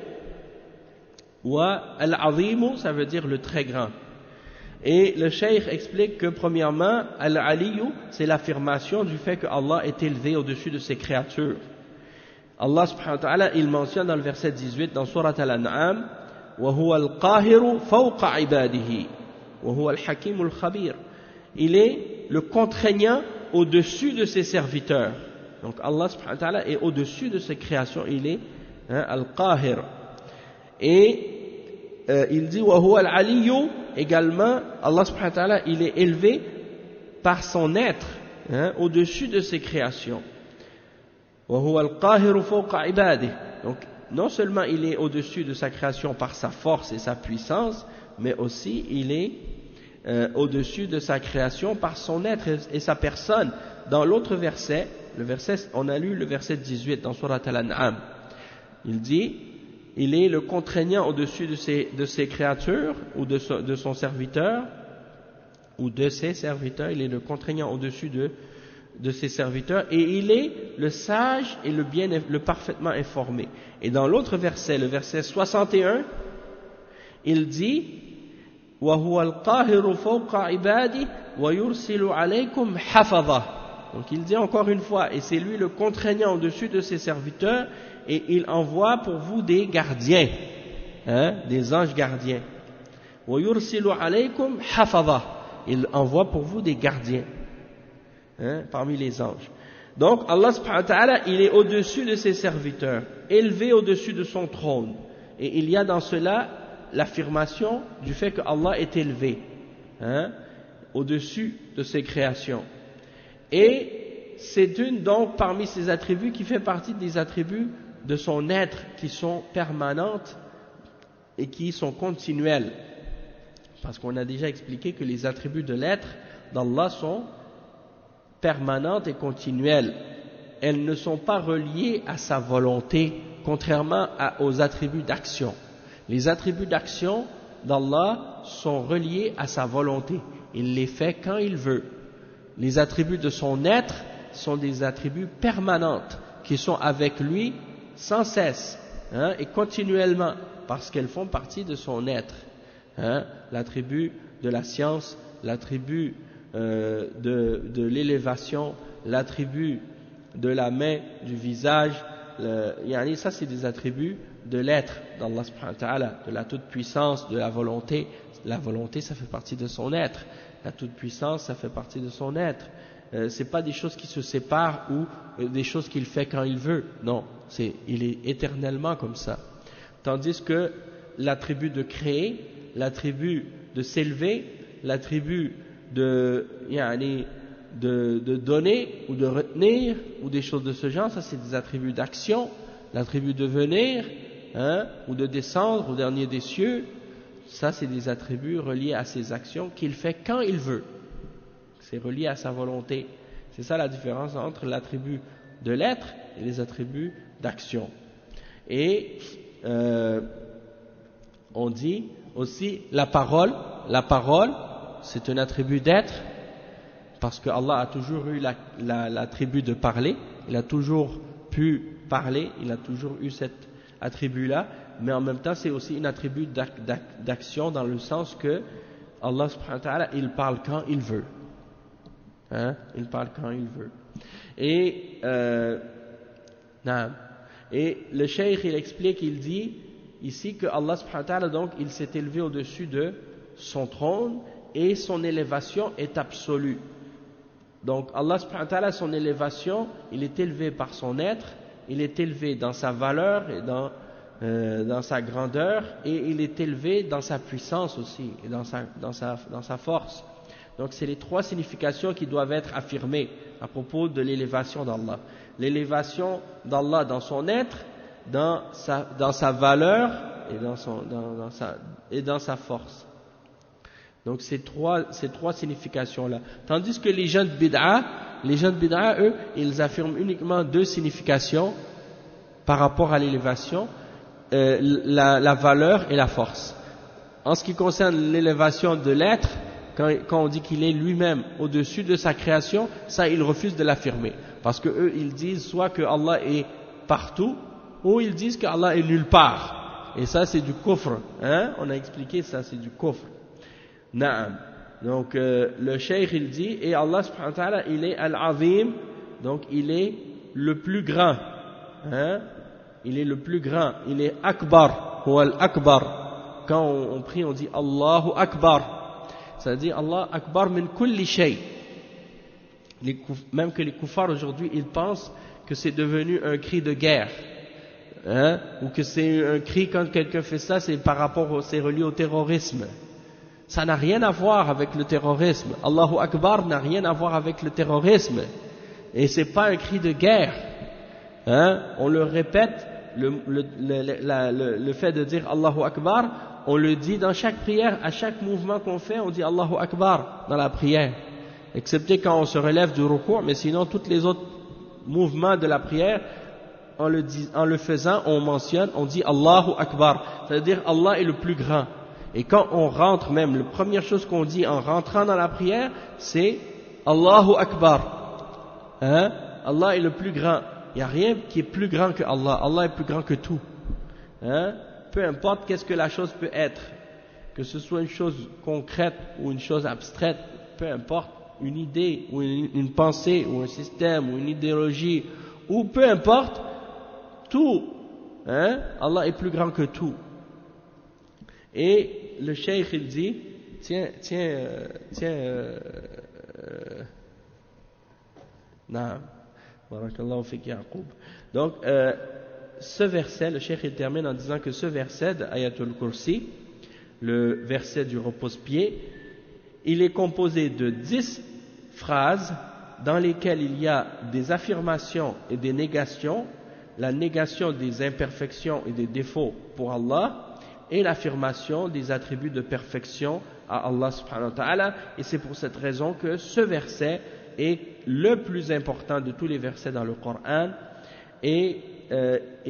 A: Wa al-Azimu, ça veut dire le très grand. Et le cheikh explique que premièrement, Al-Aliyu, c'est l'affirmation du fait que Allah est élevé au-dessus de ses créatures. Allah subhanahu wa ta'ala, il mentionne dans le verset 18 dans Surat Al-An'am, وَهُوَ الْقَاهِرُ فَوْقَ عِبَادِهِ وَهُوَ الْحَكِيمُ الْخَبِيرُ. Il est le contraignant au-dessus de ses serviteurs. Donc Allah subhanahu wa ta'ala est au-dessus de ses créations, il est Al-Qahir. Et il dit وَهُوَ الْعَلِيُّ également, Allah subhanahu wa ta'ala, il est élevé par son être, au-dessus de ses créations. وَهُوَ الْقَاهِرُ فَوْقَ عِبَادِهِ. Donc non seulement il est au-dessus de sa création par sa force et sa puissance, mais aussi il est au-dessus de sa création par son être et sa personne. Dans l'autre verset, on a lu le verset 18 dans Surat Al-An'am, il dit, il est le contraignant au-dessus de ses créatures ou de son serviteur ou de ses serviteurs, il est le contraignant au-dessus de ses serviteurs, et il est le sage et le parfaitement informé. Et dans l'autre verset, le verset 61, il dit وَهُوَ الْقَاهِرُ فَوْقَ عِبَادِهِ وَيُرْسِلُ عَلَيْكُمْ حَفَظَهُ. Donc il dit encore une fois, et c'est lui le contraignant au-dessus de ses serviteurs, et il envoie pour vous des gardiens, des anges gardiens. وَيُرْسِلُ عَلَيْكُمْ حَفَظَةً. Il envoie pour vous des gardiens, parmi les anges. Donc Allah subhanahu wa ta'ala, il est au-dessus de ses serviteurs, élevé au-dessus de son trône. Et il y a dans cela l'affirmation du fait que Allah est élevé, au-dessus de ses créations. Et c'est une donc parmi ses attributs qui fait partie des attributs de son être qui sont permanentes et qui sont continuelles. Parce qu'on a déjà expliqué que les attributs de l'être d'Allah sont permanentes et continuelles. Elles ne sont pas reliées à sa volonté, contrairement aux attributs d'action. Les attributs d'action d'Allah sont reliés à sa volonté. Il les fait quand il veut. Les attributs de son être sont des attributs permanents qui sont avec lui sans cesse et continuellement parce qu'elles font partie de son être. L'attribut de la science, l'attribut de l'élévation, l'attribut de la main, du visage, ça c'est des attributs de l'être d'Allah subhanahu wa ta'ala, de la toute-puissance, de la volonté. La volonté, ça fait partie de son être. La toute-puissance, ça fait partie de son être. C'est pas des choses qui se séparent ou des choses qu'il fait quand il veut. Non, il est éternellement comme ça. Tandis que l'attribut de créer, l'attribut de s'élever, l'attribut de donner ou de retenir ou des choses de ce genre, ça c'est des attributs d'action. L'attribut de venir ou de descendre au dernier des cieux, ça c'est des attributs reliés à ses actions qu'il fait quand il veut. C'est relié à sa volonté. C'est ça la différence entre l'attribut de l'être et les attributs d'action. Et on dit aussi la parole, c'est un attribut d'être, parce que Allah a toujours eu l'attribut de parler, il a toujours pu parler, il a toujours eu cet attribut-là, mais en même temps c'est aussi un attribut d'action dans le sens que Allah subhanahu wa ta'ala, il parle quand il veut. Il parle quand il veut. Et le cheikh il explique, il dit ici que Allah subhanahu wa ta'ala, donc il s'est élevé au-dessus de son trône et son élévation est absolue. Donc Allah subhanahu wa ta'ala, son élévation, il est élevé par son être, il est élevé dans sa valeur et dans sa grandeur, et il est élevé dans sa puissance aussi et dans sa force. Donc c'est les trois significations qui doivent être affirmées à propos de l'élévation d'Allah. L'élévation d'Allah dans son être, dans sa valeur et dans sa force. Donc ces trois significations-là. Tandis que les gens de bid'a, eux, ils affirment uniquement deux significations par rapport à l'élévation, la valeur et la force. En ce qui concerne l'élévation de l'être, quand on dit qu'il est lui-même au-dessus de sa création, ça ils refusent de l'affirmer. Parce que eux ils disent soit que Allah est partout, ou ils disent que Allah est nulle part. Et ça c'est du kufr. On a expliqué ça, c'est du kufr. Naam. Donc le cheikh il dit, et Allah subhanahu wa ta'ala il est al-azim, donc il est le plus grand. Il est le plus grand, il est akbar, ou al-akbar. Quand on prie on dit Allahu akbar. C'est-à-dire Allah akbar min kulli shay. Même que les kuffars aujourd'hui ils pensent que c'est devenu un cri de guerre, ou que c'est un cri quand quelqu'un fait ça, c'est par rapport c'est relié au terrorisme. Ça n'a rien à voir avec le terrorisme. Allahu akbar n'a rien à voir avec le terrorisme, et c'est pas un cri de guerre. On le répète, le fait de dire Allahu akbar, on le dit dans chaque prière, à chaque mouvement qu'on fait, on dit Allahu Akbar dans la prière, excepté quand on se relève du ruku', mais sinon tous les autres mouvements de la prière, en le faisant, on mentionne, on dit Allahu Akbar, c'est-à-dire Allah est le plus grand. Et quand on rentre même, la première chose qu'on dit en rentrant dans la prière, c'est Allahu Akbar. Allah est le plus grand. Il n'y a rien qui est plus grand que Allah. Allah est plus grand que tout. Peu importe qu'est-ce que la chose peut être, que ce soit une chose concrète ou une chose abstraite, peu importe, une idée ou une pensée ou un système ou une idéologie ou peu importe, tout, hein, Allah est plus grand que tout. Et le cheikh il dit, naam, barakallahu fik Yaqub. Donc, ce verset, le cheikh il termine en disant que ce verset d'Ayatul Kursi, le verset du repose-pied, il est composé de 10 phrases dans lesquelles il y a des affirmations et des négations, la négation des imperfections et des défauts pour Allah et l'affirmation des attributs de perfection à Allah subhanahu wa ta'ala. Et c'est pour cette raison que ce verset est le plus important de tous les versets dans le Coran et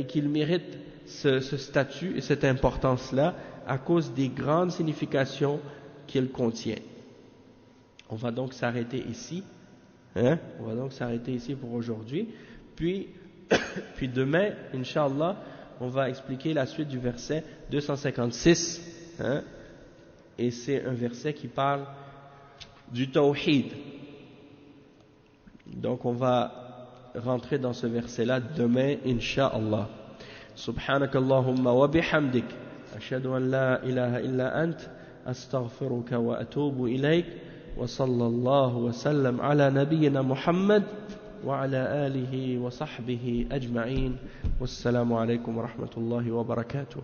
A: qu'il mérite ce statut et cette importance-là à cause des grandes significations qu'il contient. On va donc s'arrêter ici. Hein? On va donc s'arrêter ici pour aujourd'hui. Puis demain, Inch'Allah, on va expliquer la suite du verset 256. Hein? Et c'est un verset qui parle du tawhid. Donc on va rentrer dans ce verset-là demain, Inch'Allah. Subhanakallahumma wa bihamdik. Ashhadu an la ilaha illa ant. Astaghfiruka wa atubu ilayk. وصلى الله وسلم على نبينا محمد وعلى آله وصحبه أجمعين والسلام عليكم ورحمة الله وبركاته.